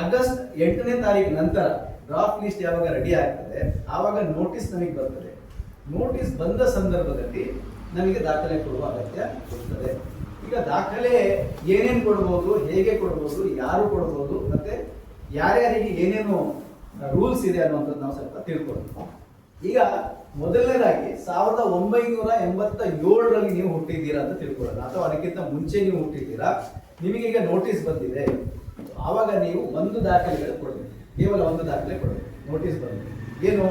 Speaker 1: ಆಗಸ್ಟ್ 8ನೇ ತಾರೀಕು ನಂತರ ಡ್ರಾಫ್ಟ್ ಲಿಸ್ಟ್ ಯಾವಾಗ ರೆಡಿ ಆಗ್ತದೆ ಆವಾಗ ನೋಟಿಸ್ ನಮಗೆ ಬರ್ತದೆ. ನೋಟಿಸ್ ಬಂದ ಸಂದರ್ಭದಲ್ಲಿ ನಮಗೆ ದಾಖಲೆ ಕೊಡುವ ಅಗತ್ಯ ಇರ್ತದೆ. ಈಗ ದಾಖಲೆ ಏನೇನು ಕೊಡ್ಬೋದು, ಹೇಗೆ ಕೊಡ್ಬೋದು, ಯಾರು ಕೊಡ್ಬೋದು, ಮತ್ತೆ ಯಾರ್ಯಾರಿಗೆ ಏನೇನು ರೂಲ್ಸ್ ಇದೆ ಅನ್ನುವಂಥದ್ದು ನಾವು ಸ್ವಲ್ಪ ತಿಳ್ಕೊಳ್ತೀವಿ. ಈಗ ಮೊದಲನೇದಾಗಿ 1987ರಲ್ಲಿ ನೀವು ಹುಟ್ಟಿದ್ದೀರಾ ಅಂತ ತಿಳ್ಕೊಳ್ಳೋಣ, ಅಥವಾ ಅದಕ್ಕಿಂತ ಮುಂಚೆ ನೀವು ಹುಟ್ಟಿದ್ದೀರಾ, ನಿಮಗೀಗ ನೋಟಿಸ್ ಬಂದಿದೆ, ಆವಾಗ ನೀವು 1 ದಾಖಲೆಗಳು ಕೊಡಬೇಕು. ಕೇವಲ 1 ದಾಖಲೆ ಕೊಡಬೇಕು. ನೋಟಿಸ್ ಬಂದಿದೆ ಏನು,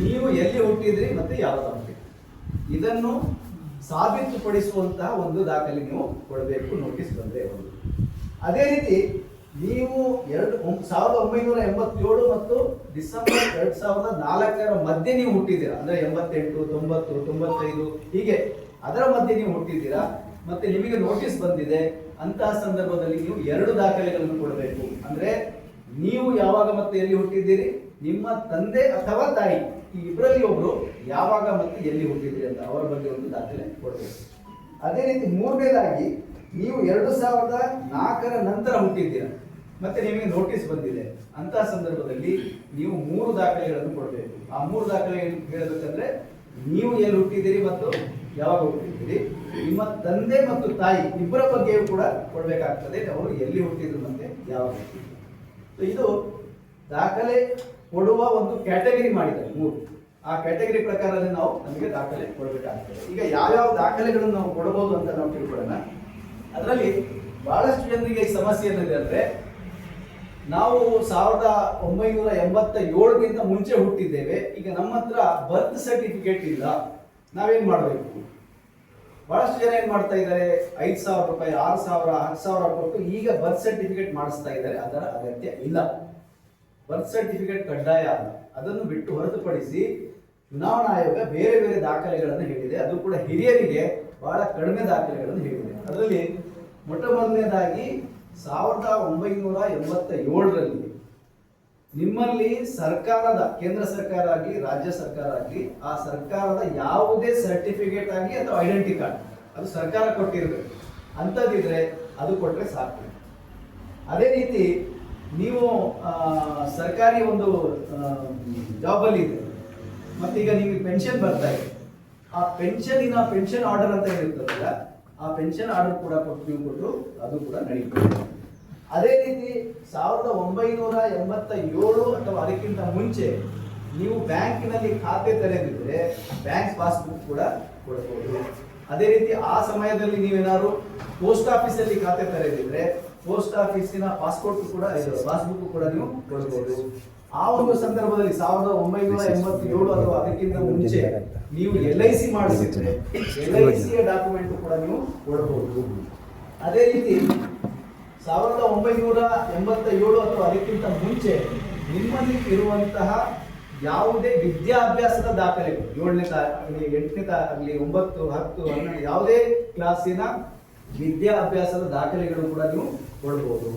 Speaker 1: ನೀವು ಎಲ್ಲಿ ಹುಟ್ಟಿದ್ರಿ ಮತ್ತೆ ಯಾವಾಗ ಹುಟ್ಟಿದ್ರಿ ಇದನ್ನು ಸಾಬೀತುಪಡಿಸುವಂತಹ 1 ದಾಖಲೆ ನೀವು ಕೊಡಬೇಕು. ನೋಟಿಸ್ ಬಂದರೆ ಒಂದು. ಅದೇ ರೀತಿ ನೀವು 1987 ಮತ್ತು ಡಿಸೆಂಬರ್ 2004ರ ಮಧ್ಯೆ ನೀವು ಹುಟ್ಟಿದ್ದೀರಾ, ಅಂದ್ರೆ 88, 90, 95 ಹೀಗೆ ಅದರ ಮಧ್ಯೆ ನೀವು ಹುಟ್ಟಿದ್ದೀರಾ, ಮತ್ತೆ ನಿಮಗೆ ನೋಟಿಸ್ ಬಂದಿದೆ, ಅಂತಹ ಸಂದರ್ಭದಲ್ಲಿ ನೀವು 2 ದಾಖಲೆಗಳನ್ನು ಕೊಡಬೇಕು. ಅಂದ್ರೆ ನೀವು ಯಾವಾಗ ಮತ್ತೆ ಎಲ್ಲಿ ಹುಟ್ಟಿದ್ದೀರಿ, ನಿಮ್ಮ ತಂದೆ ಅಥವಾ ತಾಯಿ ಈ ಇಬ್ಬರಲ್ಲಿ ಒಬ್ರು ಯಾವಾಗ ಮತ್ತೆ ಎಲ್ಲಿ ಹುಟ್ಟಿದ್ದೀರಿ ಅಂತ ಅವರ ಬಗ್ಗೆ ಒಂದು ದಾಖಲೆ ಕೊಡಬೇಕು. ಅದೇ ರೀತಿ 3ನೇದಾಗಿ ನೀವು 2004ರ ನಂತರ ಹುಟ್ಟಿದ್ದೀರಾ ಮತ್ತೆ ನಿಮಗೆ ನೋಟಿಸ್ ಬಂದಿದೆ, ಅಂತಹ ಸಂದರ್ಭದಲ್ಲಿ ನೀವು 3 ದಾಖಲೆಗಳನ್ನು ಕೊಡಬೇಕು. ಆ 3 ದಾಖಲೆ ಹೇಳಬೇಕಂದ್ರೆ ನೀವು ಎಲ್ಲಿ ಹುಟ್ಟಿದ್ದೀರಿ ಮತ್ತು ಯಾವಾಗ ಹುಟ್ಟಿದ್ದೀರಿ, ನಿಮ್ಮ ತಂದೆ ಮತ್ತು ತಾಯಿ ಇಬ್ಬರ ಬಗ್ಗೆಯೂ ಕೂಡ ಕೊಡಬೇಕಾಗ್ತದೆ, ಅವರು ಎಲ್ಲಿ ಹುಟ್ಟಿದ್ರು ಮತ್ತೆ ಯಾವಾಗ ಹುಟ್ಟಿದ್ರು. ಇದು ದಾಖಲೆ ಕೊಡುವ ಒಂದು ಕ್ಯಾಟಗರಿ ಮಾಡಿದ್ದಾರೆ 3. ಆ ಕ್ಯಾಟಗರಿ ಪ್ರಕಾರದಲ್ಲಿ ನಾವು ನಮಗೆ ದಾಖಲೆ ಕೊಡಬೇಕಾಗ್ತದೆ. ಈಗ ಯಾವ್ಯಾವ ದಾಖಲೆಗಳನ್ನು ನಾವು ಕೊಡಬಹುದು ಅಂತ ನಾವು ತಿಳ್ಕೊಳ್ಳೋಣ. ಅದರಲ್ಲಿ ಬಹಳಷ್ಟು ಜನರಿಗೆ ಈ ಸಮಸ್ಯೆ ಏನಿದೆ ಅಂದ್ರೆ, ನಾವು 1987ಗಿಂತ ಮುಂಚೆ ಹುಟ್ಟಿದ್ದೇವೆ, ಈಗ ನಮ್ಮ ಹತ್ರ ಬರ್ತ್ ಸರ್ಟಿಫಿಕೇಟ್ ಇಲ್ಲ, ನಾವೇನ್ ಮಾಡಬೇಕು? ಬಹಳಷ್ಟು ಜನ ಏನ್ ಮಾಡ್ತಾ ಇದ್ದಾರೆ, 5,000 ರೂಪಾಯಿ, 6,000, 10,000 ಕೊಟ್ಟು ಈಗ ಬರ್ತ್ ಸರ್ಟಿಫಿಕೇಟ್ ಮಾಡಿಸ್ತಾ ಇದ್ದಾರೆ. ಅದರ ಅಗತ್ಯ ಇಲ್ಲ. ಬರ್ತ್ ಸರ್ಟಿಫಿಕೇಟ್ ಕಡ್ಡಾಯ ಅಲ್ಲ. ಅದನ್ನು ಬಿಟ್ಟು ಹೊರತುಪಡಿಸಿ ಚುನಾವಣಾ ಆಯೋಗ ಬೇರೆ ಬೇರೆ ದಾಖಲೆಗಳನ್ನು ಹೇಳಿದೆ. ಅದು ಕೂಡ ಹಿರಿಯರಿಗೆ ಬಹಳ ಕಡಿಮೆ ದಾಖಲೆಗಳನ್ನು ಹೇಳಿದೆ. ಅದರಲ್ಲಿ ಮೊದಲನೇದಾಗಿ 1987ರಲ್ಲಿ ನಿಮ್ಮಲ್ಲಿ ಸರ್ಕಾರದ ಕೇಂದ್ರ ಸರ್ಕಾರ ಆಗಲಿ ರಾಜ್ಯ ಸರ್ಕಾರ ಆಗಲಿ ಆ ಸರ್ಕಾರದ ಯಾವುದೇ ಸರ್ಟಿಫಿಕೇಟ್ ಆಗಲಿ ಅಥವಾ ಐಡೆಂಟಿ ಕಾರ್ಡ್ ಅದು ಸರ್ಕಾರ ಕೊಟ್ಟಿರಬೇಕು ಅಂಥದ್ದಿದ್ರೆ ಅದು ಕೊಟ್ಟರೆ ಸಾಕು. ಅದೇ ರೀತಿ ನೀವು ಸರ್ಕಾರಿ ಒಂದು ಜಾಬಲ್ಲಿ ಇದೆ ಮತ್ತೀಗ ನಿಮಗೆ ಪೆನ್ಷನ್ ಬರ್ತಾ ಇದೆ, ಆ ಪೆನ್ಷನ್ ಆರ್ಡರ್ ಅಂತ ಇರ್ತದಲ್ಲ ಆ ಪೆನ್ಷನ್ ಆರ್ಡರ್ ಕೂಡ ನೀವು ಕೊಟ್ಟರು ಅದು ಕೂಡ ನಡೀತದೆ. ಅದೇ ರೀತಿ 1987 ಅಥವಾ ಅದಕ್ಕಿಂತ ಮುಂಚೆ ನೀವು ಬ್ಯಾಂಕಿನಲ್ಲಿ ಖಾತೆ ತೆರೆದಿದ್ರೆ ಬ್ಯಾಂಕ್ ಪಾಸ್ಬುಕ್ ಕೂಡ ಕೊಡಬಹುದು. ಅದೇ ರೀತಿ ಆ ಸಮಯದಲ್ಲಿ ನೀವೇನಾದ್ರು ಪೋಸ್ಟ್ ಆಫೀಸಲ್ಲಿ ಖಾತೆ ತೆರೆದಿದ್ರೆ ಪೋಸ್ಟ್ ಆಫೀಸಿನ ಪಾಸ್ಬುಕ್ ಕೂಡ ನೀವು ಕೊಡಬಹುದು. ಆ ಒಂದು ಸಂದರ್ಭದಲ್ಲಿ 1987 ಅಥವಾ ಅದಕ್ಕಿಂತ ಮುಂಚೆ ನೀವು LIC ಮಾಡಿಸಿದ್ರೆ LIC ಡಾಕ್ಯುಮೆಂಟ್ ಕೂಡ ನೀವು ಕೊಡಬಹುದು. ಅದೇ ರೀತಿ 1987 ಅಥವಾ ಅದಕ್ಕಿಂತ ಮುಂಚೆ ನಿಮ್ಮಲ್ಲಿ ಇರುವಂತಹ ಯಾವುದೇ ವಿದ್ಯಾಭ್ಯಾಸದ ದಾಖಲೆಗಳು 7ನೇ ಆಗಲಿ 8ನೇ ಆಗಲಿ 9, 10, 12 ಯಾವುದೇ ಕ್ಲಾಸಿನ ವಿದ್ಯಾಭ್ಯಾಸದ ದಾಖಲೆಗಳು ಕೂಡ ನೀವು ಕೊಡಬಹುದು.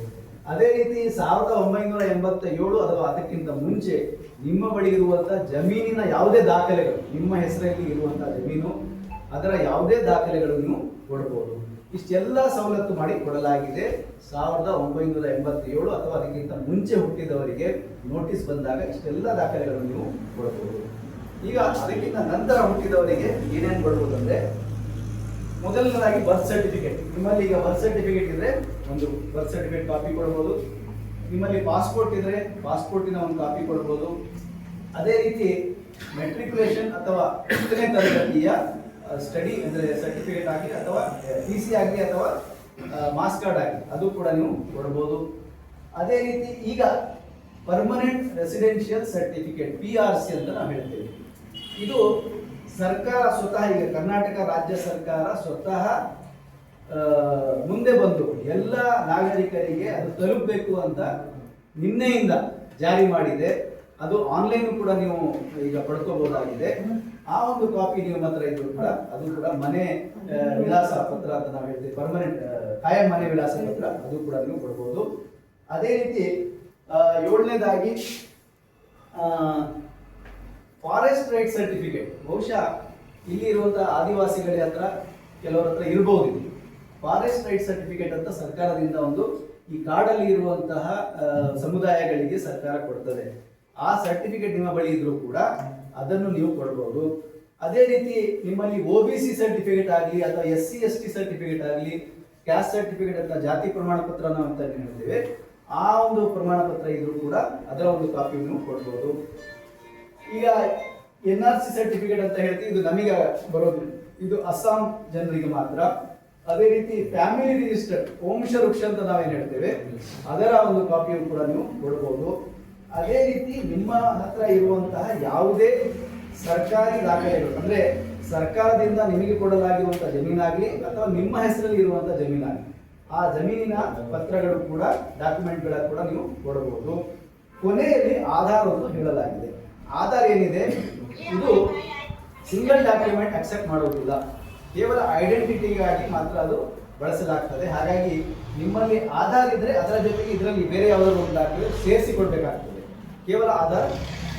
Speaker 1: ಅದೇ ರೀತಿ 1987 ಅಥವಾ ಅದಕ್ಕಿಂತ ಮುಂಚೆ ನಿಮ್ಮ ಬಳಿ ಇರುವಂತಹ ಜಮೀನಿನ ಯಾವುದೇ ದಾಖಲೆಗಳು, ನಿಮ್ಮ ಹೆಸರಲ್ಲಿ ಇರುವಂತಹ ಜಮೀನು ಅದರ ಯಾವುದೇ ದಾಖಲೆಗಳು ನೀವು ಕೊಡಬಹುದು. ಇಷ್ಟೆಲ್ಲ ಸವಲತ್ತು ಮಾಡಿ ಕೊಡಲಾಗಿದೆ. 1987 ಅಥವಾ ಅದಕ್ಕಿಂತ ಮುಂಚೆ ಹುಟ್ಟಿದವರಿಗೆ ನೋಟಿಸ್ ಬಂದಾಗ ಇಷ್ಟೆಲ್ಲ ದಾಖಲೆಗಳನ್ನು ನೀವು ಕೊಡಬಹುದು. ಈಗ ಅದಕ್ಕಿಂತ ನಂತರ ಹುಟ್ಟಿದವರಿಗೆ ಏನೇನು ಕೊಡಬಹುದು ಅಂದ್ರೆ, ಮೊದಲನೇದಾಗಿ ಬರ್ತ್ ಸರ್ಟಿಫಿಕೇಟ್. ನಿಮ್ಮಲ್ಲಿ ಈಗ ಬರ್ತ್ ಸರ್ಟಿಫಿಕೇಟ್ ಇದ್ರೆ ಒಂದು ಬರ್ತ್ ಸರ್ಟಿಫಿಕೇಟ್ ಕಾಪಿ ಕೊಡಬಹುದು. ನಿಮ್ಮಲ್ಲಿ ಪಾಸ್ಪೋರ್ಟ್ ಇದ್ರೆ ಪಾಸ್ಪೋರ್ಟಿನ ಒಂದು ಕಾಪಿ ಕೊಡಬಹುದು. ಅದೇ ರೀತಿ ಮೆಟ್ರಿಕ್ಯುಲೇಷನ್ ಅಥವಾ 10ನೇ ತರಗತಿಯ ಸ್ಟಡಿ ಅಂದ್ರೆ ಸರ್ಟಿಫಿಕೇಟ್ ಆಗಲಿ ಅಥವಾ TC ಆಗಲಿ ಅಥವಾ ಮಾಸ್ ಕಾರ್ಡ್ ಆಗಲಿ ಅದು ಕೂಡ ನೀವು ಕೊಡಬಹುದು. ಅದೇ ರೀತಿ ಈಗ ಪರ್ಮನೆಂಟ್ ರೆಸಿಡೆನ್ಷಿಯಲ್ ಸರ್ಟಿಫಿಕೇಟ್ PRC ಅಂತ ನಾವು ಹೇಳ್ತೇವೆ. ಇದು ಸರ್ಕಾರ ಸ್ವತಃ ಈಗ ಕರ್ನಾಟಕ ರಾಜ್ಯ ಸರ್ಕಾರ ಸ್ವತಃ ಮುಂದೆ ಬಂದು ಎಲ್ಲ ನಾಗರಿಕರಿಗೆ ಅದು ತಲುಪಬೇಕು ಅಂತ ನಿನ್ನೆಯಿಂದ ಜಾರಿ ಮಾಡಿದೆ. ಅದು ಆನ್ಲೈನ್ ಕೂಡ ನೀವು ಈಗ ಪಡ್ಕೋಬಹುದಾಗಿದೆ. ಆ ಒಂದು ಕಾಪಿ ನೀವು ಮಾತ್ರ ಇದ್ರು ಕೂಡ ಅದು ಕೂಡ ಮನೆ ವಿಳಾಸ ಪತ್ರ ಅಂತ ನಾವು ಹೇಳ್ತೀವಿ, ಪರ್ಮನೆಂಟ್ ಕಾಯಂ ಮನೆ ವಿಳಾಸ ಪತ್ರ ಅದು ಕೂಡ ನೀವು ಕೊಡಬಹುದು. ಅದೇ ರೀತಿ 7ನೇದಾಗಿ ಫಾರೆಸ್ಟ್ ರೈಟ್ ಸರ್ಟಿಫಿಕೇಟ್. ಬಹುಶಃ ಇಲ್ಲಿ ಇರುವಂತಹ ಆದಿವಾಸಿಗಳ ಹತ್ರ ಕೆಲವರ ಹತ್ರ ಇರಬಹುದು. ಫಾರೆಸ್ಟ್ ರೈಟ್ ಸರ್ಟಿಫಿಕೇಟ್ ಅಂತ ಸರ್ಕಾರದಿಂದ ಒಂದು ಈ ಕಾಡಲ್ಲಿ ಇರುವಂತಹ ಸಮುದಾಯಗಳಿಗೆ ಸರ್ಕಾರ ಕೊಡ್ತದೆ. ಆ ಸರ್ಟಿಫಿಕೇಟ್ ನಿಮ್ಮ ಬಳಿ ಇದ್ರೂ ಕೂಡ ಅದನ್ನು ನೀವು ಕೊಡಬಹುದು. ಅದೇ ರೀತಿ ನಿಮ್ಮಲ್ಲಿ OBC ಸರ್ಟಿಫಿಕೇಟ್ ಆಗಲಿ ಅಥವಾ SC ST ಸರ್ಟಿಫಿಕೇಟ್ ಆಗಲಿ, ಕ್ಯಾಸ್ಟ್ ಸರ್ಟಿಫಿಕೇಟ್ ಅಂತ ಜಾತಿ ಪ್ರಮಾಣ ಪತ್ರ ಅಂತ ಹೇಳ್ತೇವೆ, ಆ ಒಂದು ಪ್ರಮಾಣ ಪತ್ರ ಇದ್ರೂ ಕೂಡ ಅದರ ಒಂದು ಕಾಪಿ ನೀವು ಕೊಡಬಹುದು. ಈಗ NRC ಸರ್ಟಿಫಿಕೇಟ್ ಅಂತ ಹೇಳ್ತೀವಿ, ಇದು ನಮಗೆ ಬರೋದು, ಇದು ಅಸ್ಸಾಂ ಜನರಿಗೆ ಮಾತ್ರ. ಅದೇ ರೀತಿ ಫ್ಯಾಮಿಲಿ ರಿಜಿಸ್ಟರ್ ವಂಶ ವೃಕ್ಷ ಅಂತ ನಾವೇನು ಹೇಳ್ತೇವೆ ಅದರ ಒಂದು ಕಾಪಿಯನ್ನು ಕೂಡ ನೀವು ಕೊಡಬಹುದು. ಅದೇ ರೀತಿ ನಿಮ್ಮ ಹತ್ರ ಇರುವಂತಹ ಯಾವುದೇ ಸರ್ಕಾರಿ ದಾಖಲೆಗಳು ಅಂದ್ರೆ ಸರ್ಕಾರದಿಂದ ನಿಮಗೆ ಕೊಡಲಾಗಿರುವಂತಹ ಜಮೀನಾಗ್ಲಿ ಅಥವಾ ನಿಮ್ಮ ಹೆಸರಲ್ಲಿ ಇರುವಂತಹ ಜಮೀನಾಗ್ಲಿ ಆ ಜಮೀನಿನ ಪತ್ರಗಳು ಕೂಡ ಡಾಕ್ಯುಮೆಂಟ್ಗಳ ಕೂಡ ನೀವು ಕೊಡಬಹುದು. ಕೊನೆಯಲ್ಲಿ ಆಧಾರ್ ಒಂದು ಹೇಳಲಾಗಿದೆ. ಆಧಾರ್ ಏನಿದೆ ಇದು ಸಿಂಗಲ್ ಡಾಕ್ಯುಮೆಂಟ್ ಅಕ್ಸೆಪ್ಟ್ ಮಾಡುವುದಿಲ್ಲ, ಕೇವಲ ಐಡೆಂಟಿಟಿಗಾಗಿ ಮಾತ್ರ ಅದು ಬಳಸಲಾಗ್ತದೆ. ಹಾಗಾಗಿ ನಿಮ್ಮಲ್ಲಿ ಆಧಾರ್ ಇದ್ರೆ ಅದರ ಜೊತೆಗೆ ಇದರಲ್ಲಿ ಬೇರೆ ಯಾವುದಾದ್ರು ಒಂದು ದಾಖಲೆ ಸೇರಿಸಿ ಕೊಡಬೇಕಾಗ್ತದೆ. ಕೇವಲ ಆಧಾರ್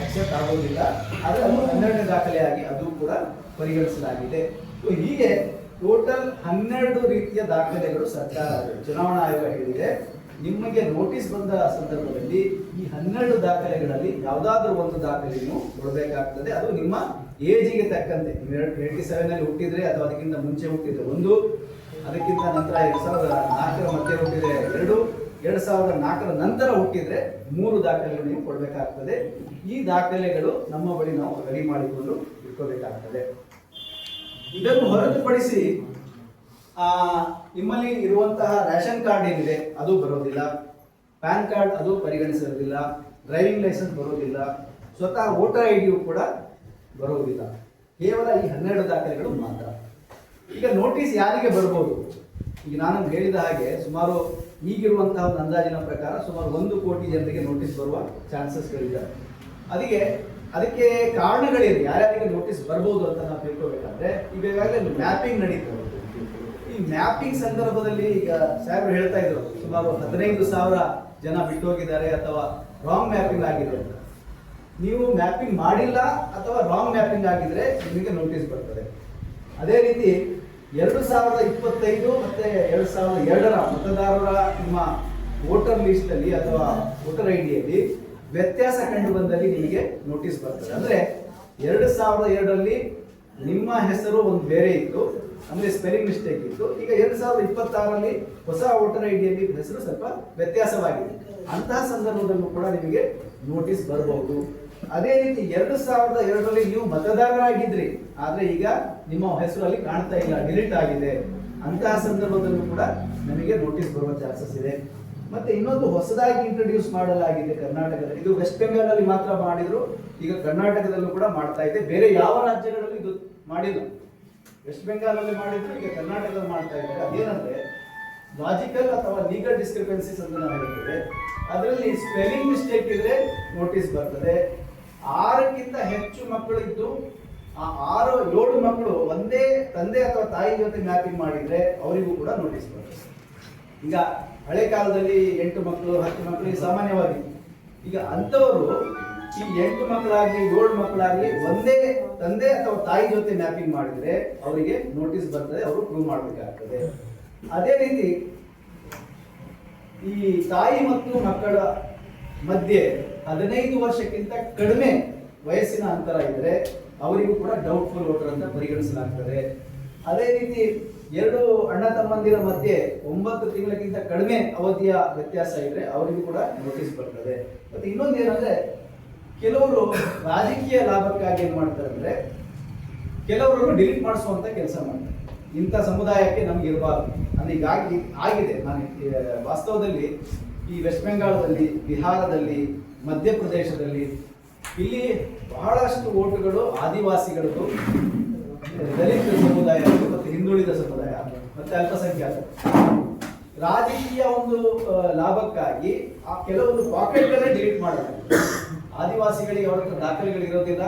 Speaker 1: ಅಕ್ಸೆಪ್ಟ್ ಆಗೋದಿಲ್ಲ, ಆದರೆ ಅದು 12ನೇ ದಾಖಲೆಯಾಗಿ ಅದು ಕೂಡ ಪರಿಗಣಿಸಲಾಗಿದೆ. ಹೀಗೆ ಟೋಟಲ್ 12 ರೀತಿಯ ದಾಖಲೆಗಳು ಸರ್ಕಾರ ಚುನಾವಣಾ ಆಯೋಗ ಹೇಳಿದೆ. ನಿಮಗೆ ನೋಟಿಸ್ ಬಂದ ಸಂದರ್ಭದಲ್ಲಿ ಈ 12 ದಾಖಲೆಗಳಲ್ಲಿ ಯಾವುದಾದ್ರೂ ಒಂದು ದಾಖಲೆಯನ್ನು ಕೊಡಬೇಕಾಗ್ತದೆ. ಅದು ನಿಮ್ಮ ಏಜಿಗೆ ತಕ್ಕಂತೆ, 1987 ಹುಟ್ಟಿದ್ರೆ ಅಥವಾ ಅದಕ್ಕಿಂತ ಮುಂಚೆ ಹುಟ್ಟಿದ್ರೆ ಒಂದು, ಅದಕ್ಕಿಂತ ನಂತರ 2004 ಮಧ್ಯೆ ಹುಟ್ಟಿದ್ರೆ 2, 2004 ನಂತರ ಹುಟ್ಟಿದ್ರೆ 3 ದಾಖಲೆಗಳು ನೀವು ಕೊಡಬೇಕಾಗ್ತದೆ. ಈ ದಾಖಲೆಗಳು ನಮ್ಮ ಬಳಿ ನಾವು ರೆಡಿ ಮಾಡಿಕೊಂಡು ಇಟ್ಕೋಬೇಕಾಗ್ತದೆ. ಇದನ್ನು ಹೊರತುಪಡಿಸಿ ನಿಮ್ಮಲ್ಲಿ ಇರುವಂತಹ ರೇಷನ್ ಕಾರ್ಡ್ ಏನಿದೆ ಅದು ಬರೋದಿಲ್ಲ, ಪ್ಯಾನ್ ಕಾರ್ಡ್ ಅದು ಪರಿಗಣಿಸಿರೋದಿಲ್ಲ, ಡ್ರೈವಿಂಗ್ ಲೈಸೆನ್ಸ್ ಬರೋದಿಲ್ಲ, ಸ್ವತಃ ವೋಟರ್ ID ಕೂಡ ಬರೋದಿಲ್ಲ. ಕೇವಲ ಈ 12 ದಾಖಲೆಗಳು ಮಾತ್ರ. ಈಗ ನೋಟಿಸ್ ಯಾರಿಗೆ ಬರ್ಬೋದು? ಈಗ ನಾನು ಹೇಳಿದ ಹಾಗೆ ಸುಮಾರು ಈಗಿರುವಂತಹ ಒಂದು ಅಂದಾಜಿನ ಪ್ರಕಾರ ಸುಮಾರು 1 ಕೋಟಿ ಜನರಿಗೆ ನೋಟಿಸ್ ಬರುವ ಚಾನ್ಸಸ್ಗಳಿದ್ದಾವೆ. ಅದಕ್ಕೆ ಕಾರಣಗಳೇನು, ಯಾರ್ಯಾರಿಗೆ ನೋಟಿಸ್ ಬರ್ಬೋದು ಅಂತ ನಾವು ತಿಳ್ಕೊಬೇಕಾದ್ರೆ ಈಗಾಗಲೇ ಮ್ಯಾಪಿಂಗ್ ನಡೀತದೆ. ಈ ಈ ಮ್ಯಾಪಿಂಗ್ ಸಂದರ್ಭದಲ್ಲಿ ಈಗ ಸಾಹೇಬರು ಹೇಳ್ತಾ ಇದ್ರು ಸುಮಾರು 15,000 ಜನ ಬಿಟ್ಟು ಹೋಗಿದ್ದಾರೆ ಅಥವಾ ರಾಂಗ್ ಮ್ಯಾಪಿಂಗ್ ಆಗಿದೆ ಅಂತ. ನೀವು ಮ್ಯಾಪಿಂಗ್ ಮಾಡಿಲ್ಲ ಅಥವಾ ರಾಂಗ್ ಮ್ಯಾಪಿಂಗ್ ಆಗಿದ್ರೆ ನಿಮಗೆ ನೋಟಿಸ್ ಬರ್ತದೆ. ಅದೇ ರೀತಿ 2025 ಮತ್ತೆ 2002 ಮತದಾರರ ನಿಮ್ಮ ವೋಟರ್ ಲಿಸ್ಟ್ ಅಲ್ಲಿ ಅಥವಾ ವೋಟರ್ ಐಡಿಯಲ್ಲಿ ವ್ಯತ್ಯಾಸ ಕಂಡು ಬಂದಲ್ಲಿ ನಿಮಗೆ ನೋಟಿಸ್ ಬರ್ತದೆ. ಅಂದ್ರೆ 2002ರಲ್ಲಿ ನಿಮ್ಮ ಹೆಸರು ಒಂದು ಬೇರೆ ಇತ್ತು, ಅಂದ್ರೆ ಸ್ಪೆಲ್ಲಿಂಗ್ ಮಿಸ್ಟೇಕ್ ಇತ್ತು. ಈಗ 2026ರಲ್ಲಿ ಹೊಸ ವೋಟರ್ ಐಡಿಯಲ್ಲಿ ಹೆಸರು ಸ್ವಲ್ಪ ವ್ಯತ್ಯಾಸವಾಗಿದೆ. ಅಂತಹ ಸಂದರ್ಭದಲ್ಲೂ ಕೂಡ ನಿಮಗೆ ನೋಟಿಸ್ ಬರಬಹುದು. ಅದೇ ರೀತಿ 2002ರಲ್ಲಿ ನೀವು ಮತದಾರರಾಗಿದ್ರಿ, ಆದ್ರೆ ಈಗ ನಿಮ್ಮ ಹೆಸರು ಅಲ್ಲಿ ಕಾಣ್ತಾ ಇಲ್ಲ, ಡಿಲೀಟ್ ಆಗಿದೆ. ಅಂತಹ ಸಂದರ್ಭದಲ್ಲೂ ಕೂಡ ನಮಗೆ ನೋಟಿಸ್ ಬರುವ ಚಾನ್ಸಸ್ ಇದೆ. ಮತ್ತೆ ಇನ್ನೊಂದು ಹೊಸದಾಗಿ ಇಂಟ್ರೊಡ್ಯೂಸ್ ಮಾಡಲಾಗಿದೆ ಕರ್ನಾಟಕದಲ್ಲಿ. ಇದು ವೆಸ್ಟ್ ಬೆಂಗಾಲ್ ಅಲ್ಲಿ ಮಾತ್ರ ಮಾಡಿದ್ರು, ಈಗ ಕರ್ನಾಟಕದಲ್ಲೂ ಕೂಡ ಮಾಡ್ತಾ ಇದೆ. ಬೇರೆ ಯಾವ ರಾಜ್ಯಗಳಲ್ಲೂ ಇದು ಮಾಡಿಲ್ಲ. ವೆಸ್ಟ್ ಬೆಂಗಾಲ್ ಅಲ್ಲಿ ಮಾಡಿದ್ರು, ಈಗ ಕರ್ನಾಟಕದಲ್ಲಿ ಮಾಡ್ತಾ ಇದ್ದಾರೆ. ಅದೇನಂದ್ರೆ ಲಾಜಿಕಲ್ ಅಥವಾ ಲೀಗಲ್ ಡಿಸ್ಕ್ರಿಪೆನ್ಸೀಸ್ ಅಂತ ನಾವು ಹೇಳ್ತೇವೆ. ಅದರಲ್ಲಿ ಸ್ಪೆಲ್ಲಿಂಗ್ ಮಿಸ್ಟೇಕ್ ಇದ್ರೆ ನೋಟಿಸ್ ಬರ್ತದೆ. 6ಕ್ಕಿಂತ ಹೆಚ್ಚು ಮಕ್ಕಳು ಇದ್ದು ಆ 6-7 ಮಕ್ಕಳು ಒಂದೇ ತಂದೆ ಅಥವಾ ತಾಯಿ ಜೊತೆ ಮ್ಯಾಪಿಂಗ್ ಮಾಡಿದ್ರೆ ಅವರಿಗೂ ಕೂಡ ನೋಟಿಸ್ ಬರ್ತದೆ. ಈಗ ಹಳೆ ಕಾಲದಲ್ಲಿ 8 ಮಕ್ಕಳು 10 ಮಕ್ಕಳು ಸಾಮಾನ್ಯವಾಗಿ. ಈಗ ಅಂಥವರು ಈ 8 ಮಕ್ಕಳಾಗಲಿ 7 ಮಕ್ಕಳಾಗಲಿ ಒಂದೇ ತಂದೆ ಅಥವಾ ತಾಯಿ ಜೊತೆ ಮ್ಯಾಪಿಂಗ್ ಮಾಡಿದ್ರೆ ಅವರಿಗೆ ನೋಟಿಸ್ ಬರ್ತದೆ, ಅವರು ಪ್ರೂವ್ ಮಾಡಬೇಕಾಗ್ತದೆ. ಅದೇ ರೀತಿ ಈ ತಾಯಿ ಮತ್ತು ಮಕ್ಕಳ ಮಧ್ಯೆ 15 ವರ್ಷಕ್ಕಿಂತ ಕಡಿಮೆ ವಯಸ್ಸಿನ ಅಂತರ ಇದ್ರೆ ಅವರಿಗೂ ಕೂಡ ಡೌಟ್ಫುಲ್ ವೋಟರ್ ಅಂತ ಪರಿಗಣಿಸಲಾಗ್ತದೆ. ಅದೇ ರೀತಿ 2 ಅಣ್ಣ ತಮ್ಮಂದಿರ ಮಧ್ಯೆ 9 ತಿಂಗಳಿಗಿಂತ ಕಡಿಮೆ ಅವಧಿಯ ವ್ಯತ್ಯಾಸ ಇದ್ರೆ ಅವರಿಗೂ ಕೂಡ ನೋಟಿಸ್ ಬರ್ತದೆ. ಮತ್ತೆ ಇನ್ನೊಂದು ಏನಂದ್ರೆ, ಕೆಲವರು ರಾಜಕೀಯ ಲಾಭಕ್ಕಾಗಿ ಏನ್ ಮಾಡ್ತಾರೆ ಅಂದ್ರೆ ಕೆಲವರನ್ನು ಡಿಲೀಟ್ ಮಾಡಿಸುವಂತ ಕೆಲಸ ಮಾಡ್ತಾರೆ. ಇಂಥ ಸಮುದಾಯಕ್ಕೆ ನಮ್ಗೆ ಇರಬಾರ್ದು ಅಂದ್ರೆ ಹೀಗಾಗಿ ಆಗಿದೆ. ನಾನು ವಾಸ್ತವದಲ್ಲಿ ಈ ವೆಸ್ಟ್ ಬೆಂಗಾಳದಲ್ಲಿ, ಬಿಹಾರದಲ್ಲಿ, ಮಧ್ಯಪ್ರದೇಶದಲ್ಲಿ ಇಲ್ಲಿ ಬಹಳಷ್ಟು ಓಟುಗಳು ಆದಿವಾಸಿಗಳದ್ದು, ದಲಿತ ಸಮುದಾಯ ಮತ್ತು ಹಿಂದುಳಿದ ಸಮುದಾಯ ಮತ್ತೆ ಅಲ್ಪಸಂಖ್ಯಾತರು. ರಾಜಕೀಯ ಒಂದು ಲಾಭಕ್ಕಾಗಿ ಆ ಕೆಲವೊಂದು ಪಾಕೆಟ್ಗಳನ್ನೇ ಡಿಲೀಟ್ ಮಾಡಬೇಕು. ಆದಿವಾಸಿಗಳಿಗೆ ಅವರ ಹತ್ರ ದಾಖಲೆಗಳು ಇರೋದಿಲ್ಲ,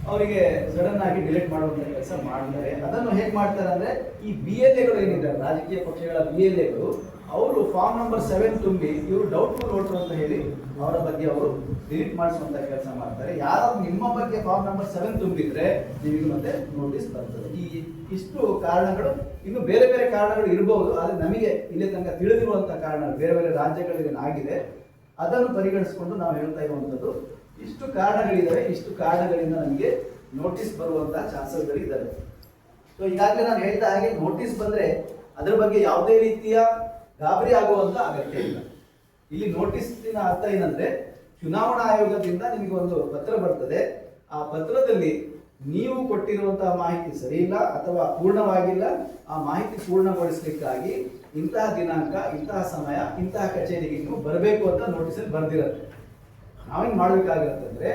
Speaker 1: ಅವರಿಗೆ ಸಡನ್ ಆಗಿ ಡಿಲೀಟ್ ಮಾಡುವಂತ ಕೆಲಸ ಮಾಡ್ತಾರೆ. ಅದನ್ನು ಹೇಗೆ ಮಾಡ್ತಾರೆ ಅಂದ್ರೆ, ಈ BLAಗಳು ಏನಿದ್ದಾರೆ ರಾಜಕೀಯ ಪಕ್ಷಗಳ BLAಗಳು, ಅವರು ಫಾರ್ಮ್ ನಂಬರ್ 7 ತುಂಬಿ ಇವರು ಡೌಟ್ಫುಲ್ ವೋಟರ್ ಅಂತ ಹೇಳಿ ಅವರ ಬಗ್ಗೆ ಅವರು ಡಿಲೀಟ್ ಮಾಡಿಸುವಂತ ಕೆಲಸ ಮಾಡ್ತಾರೆ. ಯಾರು ನಿಮ್ಮ ಬಗ್ಗೆ ಫಾರ್ಮ್ ನಂಬರ್ 7 ತುಂಬಿದ್ರೆ ನಿಮಗೆ ಮತ್ತೆ ನೋಟಿಸ್ ಬರ್ತದೆ. ಇಷ್ಟು ಕಾರಣಗಳು, ಇನ್ನು ಬೇರೆ ಬೇರೆ ಕಾರಣಗಳು ಇರಬಹುದು, ಆದ್ರೆ ನಮಗೆ ಇಲ್ಲಿ ತನಕ ತಿಳಿದಿರುವಂತಹ ಕಾರಣ ಬೇರೆ ಬೇರೆ ರಾಜ್ಯಗಳಿಗೆ ಆಗಿದೆ. ಅದನ್ನು ಪರಿಗಣಿಸಿಕೊಂಡು ನಾವು ಹೇಳ್ತಾ ಇರುವಂತದ್ದು ಇಷ್ಟು ಕಾರಣಗಳಿದ್ದಾವೆ. ಇಷ್ಟು ಕಾರಣಗಳಿಂದ ನಮಗೆ ನೋಟಿಸ್ ಬರುವಂತಹ ಚಾನ್ಸಸ್ಗಳಿದ್ದಾವೆ. ಸೊ ಈಗಾಗಲೇ ನಾನು ಹೇಳಿದ ಹಾಗೆ ನೋಟಿಸ್ ಬಂದ್ರೆ ಅದರ ಬಗ್ಗೆ ಯಾವುದೇ ರೀತಿಯ ಗಾಬರಿ ಆಗುವಂತ ಅಗತ್ಯ ಇಲ್ಲ. ಇಲ್ಲಿ ನೋಟಿಸ್ನ ಅರ್ಥ ಏನಂದ್ರೆ, ಚುನಾವಣಾ ಆಯೋಗದಿಂದ ನಿಮಗೆ ಒಂದು ಪತ್ರ ಬರ್ತದೆ. ಆ ಪತ್ರದಲ್ಲಿ ನೀವು ಕೊಟ್ಟಿರುವಂತಹ ಮಾಹಿತಿ ಸರಿ ಇಲ್ಲ ಅಥವಾ ಪೂರ್ಣವಾಗಿಲ್ಲ, ಆ ಮಾಹಿತಿ ಪೂರ್ಣಗೊಳಿಸಲಿಕ್ಕಾಗಿ ಇಂತಹ ದಿನಾಂಕ, ಇಂತಹ ಸಮಯ, ಇಂತಹ ಕಚೇರಿಗೆ ನೀವು ಬರಬೇಕು ಅಂತ ನೋಟಿಸಲ್ಲಿ ಬರ್ದಿರುತ್ತೆ. ನಾವೇನ್ ಮಾಡ್ಬೇಕಾಗಿರುತ್ತಂದ್ರೆ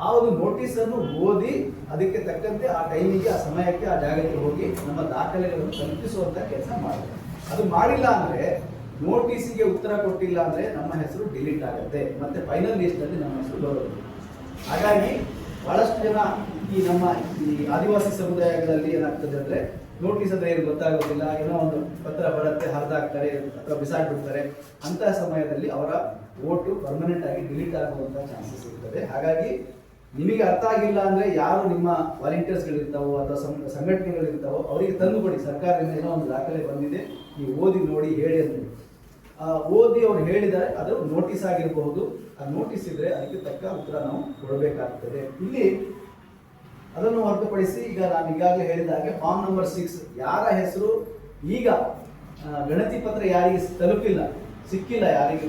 Speaker 1: ಆ ಒಂದು ನೋಟಿಸನ್ನು ಓದಿ ಅದಕ್ಕೆ ತಕ್ಕಂತೆ ಆ ಟೈಮಿಗೆ, ಆ ಸಮಯಕ್ಕೆ, ಆ ಜಾಗಕ್ಕೆ ಹೋಗಿ ನಮ್ಮ ದಾಖಲೆಗಳನ್ನು ತಲುಪಿಸುವಂತ ಕೆಲಸ ಮಾಡಬೇಕು. ಅದು ಮಾಡಿಲ್ಲ ಅಂದ್ರೆ, ನೋಟಿಸಿಗೆ ಉತ್ತರ ಕೊಟ್ಟಿಲ್ಲ ಅಂದ್ರೆ ನಮ್ಮ ಹೆಸರು ಡಿಲೀಟ್ ಆಗುತ್ತೆ, ಮತ್ತೆ ಫೈನಲ್ ಲಿಸ್ಟ್ ಅಲ್ಲಿ ನಮ್ಮ ಹೆಸರು ಬರೋದು. ಹಾಗಾಗಿ ಬಹಳಷ್ಟು ಜನ ಈ ನಮ್ಮ ಈ ಆದಿವಾಸಿ ಸಮುದಾಯಗಳಲ್ಲಿ ಏನಾಗ್ತದೆ ಅಂದ್ರೆ, ನೋಟಿಸ್ ಅಂದ್ರೆ ಏನು ಗೊತ್ತಾಗೋದಿಲ್ಲ, ಏನೋ ಒಂದು ಪತ್ರ ಬರುತ್ತೆ, ಹರಿದಾಕ್ತಾರೆ ಅಥವಾ ಬಿಸಾಡ್ಬಿಡ್ತಾರೆ. ಅಂತಹ ಸಮಯದಲ್ಲಿ ಅವರ ವೋಟು ಪರ್ಮನೆಂಟ್ ಆಗಿ ಡಿಲೀಟ್ ಆಗುವಂತ ಚಾನ್ಸಸ್ ಇರ್ತದೆ. ಹಾಗಾಗಿ ನಿಮಗೆ ಅರ್ಥ ಆಗಿಲ್ಲ ಅಂದ್ರೆ, ಯಾರು ನಿಮ್ಮ ವಾಲಂಟಿಯರ್ಸ್ಗಳಿರ್ತಾವೋ ಅಥವಾ ಸಂಘಟನೆಗಳಿರ್ತಾವೋ ಅವರಿಗೆ ತಂದು ಕೊಡಿ. ಸರ್ಕಾರದಿಂದ ಏನೋ ಒಂದು ದಾಖಲೆ ಬಂದಿದೆ, ನೀವು ಓದಿ ನೋಡಿ ಹೇಳಿ ಅಂತ ಓದಿ ಅವ್ರು ಹೇಳಿದರೆ ಅದು ನೋಟಿಸ್ ಆಗಿರಬಹುದು. ಆ ನೋಟಿಸ್ ಇದ್ರೆ ಅದಕ್ಕೆ ತಕ್ಕ ಉತ್ತರ ನಾವು ಕೊಡಬೇಕಾಗ್ತದೆ. ಇಲ್ಲಿ ಅದನ್ನು ಹೊರತುಪಡಿಸಿ ಈಗ ನಾನು ಈಗಾಗಲೇ ಹೇಳಿದ ಹಾಗೆ ಫಾರ್ಮ್ ನಂಬರ್ 6 ಯಾರ ಹೆಸರು ಈಗ ಗಣತಿ ಪತ್ರ ಯಾರಿಗೆ ತಲುಪಿಲ್ಲ, ಸಿಕ್ಕಿಲ್ಲ, ಯಾರಿಗೆ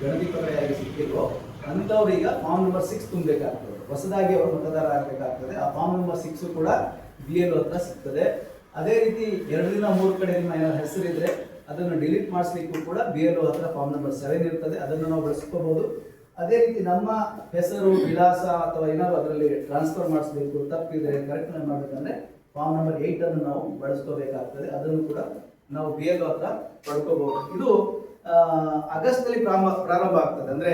Speaker 1: ಗಣತಿ ಪತ್ರ ಯಾರಿಗೆ ಸಿಕ್ಕಿಲ್ವೋ ಅಂಥವ್ರು ಈಗ ಫಾರ್ಮ್ ನಂಬರ್ 6 ತುಂಬಬೇಕಾಗ್ತದೆ. ಹೊಸದಾಗಿ ಅವರು ಮತದಾರ ಆಗಬೇಕಾಗ್ತದೆ. ಆ ಫಾರ್ಮ್ ನಂಬರ್ 6 ಕೂಡ BLO ಹತ್ರ ಸಿಗ್ತದೆ. ಅದೇ ರೀತಿ 2 ದಿನ 3 ಕಡೆ ನಿಮ್ಮ ಏನಾದ್ರು ಹೆಸರಿದ್ರೆ ಅದನ್ನು ಡಿಲೀಟ್ ಮಾಡಿಸ್ಲಿಕ್ಕೂ ಕೂಡ BLO ಹತ್ರ ಫಾರ್ಮ್ ನಂಬರ್ 7 ಇರ್ತದೆ, ಅದನ್ನು ನಾವು ಬಳಸ್ಕೋಬಹುದು. ಅದೇ ರೀತಿ ನಮ್ಮ ಹೆಸರು, ವಿಳಾಸ ಅಥವಾ ಏನಾದ್ರು ಅದರಲ್ಲಿ ಟ್ರಾನ್ಸ್ಫರ್ ಮಾಡಿಸ್ಬೇಕು, ತಪ್ಪಿದ್ರೆ ಕರೆಕ್ಟ್ ಮಾಡಬೇಕಂದ್ರೆ ಫಾರ್ಮ್ ನಂಬರ್ 8 ಅನ್ನು ನಾವು ಬಳಸ್ಕೋಬೇಕಾಗ್ತದೆ. ಅದನ್ನು ಕೂಡ ನಾವು BLO ಹತ್ರ ಪಡ್ಕೋಬಹುದು. ಇದು ಆಗಸ್ಟ್ನಲ್ಲಿ ಪ್ರಾರಂಭ ಆಗ್ತದೆ. ಅಂದ್ರೆ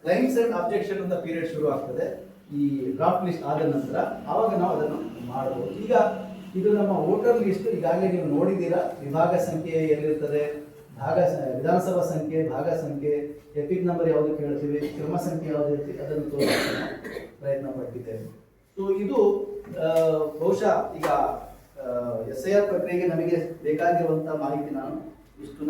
Speaker 1: ಕ್ಲೈಮ್ಸ್ ಅಂಡ್ ಅಬ್ಜೆಕ್ಷನ್ ಅಂತ ಪೀರಿಯಡ್ ಶುರು ಆಗ್ತದೆ ಈ ಡ್ರಾಫ್ಟ್ ಲಿಸ್ಟ್ ಆದ ನಂತರ. ಆವಾಗ ನಾವು ಅದನ್ನು ಮಾಡಬಹುದು. ಈಗ ಇದು ನಮ್ಮ ವೋಟರ್ ಲಿಸ್ಟ್ ಈಗಾಗಲೇ ನೀವು ನೋಡಿದ್ದೀರಾ. ವಿಭಾಗ ಸಂಖ್ಯೆ ಎಲ್ಲಿರ್ತದೆ, ವಿಧಾನಸಭಾ ಸಂಖ್ಯೆ, ಭಾಗ ಸಂಖ್ಯೆ, ಎಪಿಕ್ ನಂಬರ್ ಯಾವುದು ಕೇಳ್ತೀವಿ, ಕ್ರಮ ಸಂಖ್ಯೆ ಯಾವುದು ಇರ್ತೀವಿ ಅದನ್ನು ತೋರಿಸೋಕೆ ಪ್ರಯತ್ನ ಪಟ್ಟಿದ್ದೇವೆ. ಸೊ ಇದು ಬಹುಶಃ ಈಗ SIR ಪ್ರಕ್ರಿಯೆಗೆ ನಮಗೆ ಬೇಕಾಗಿರುವಂತಹ ಮಾಹಿತಿ ನಾನು ಇಷ್ಟು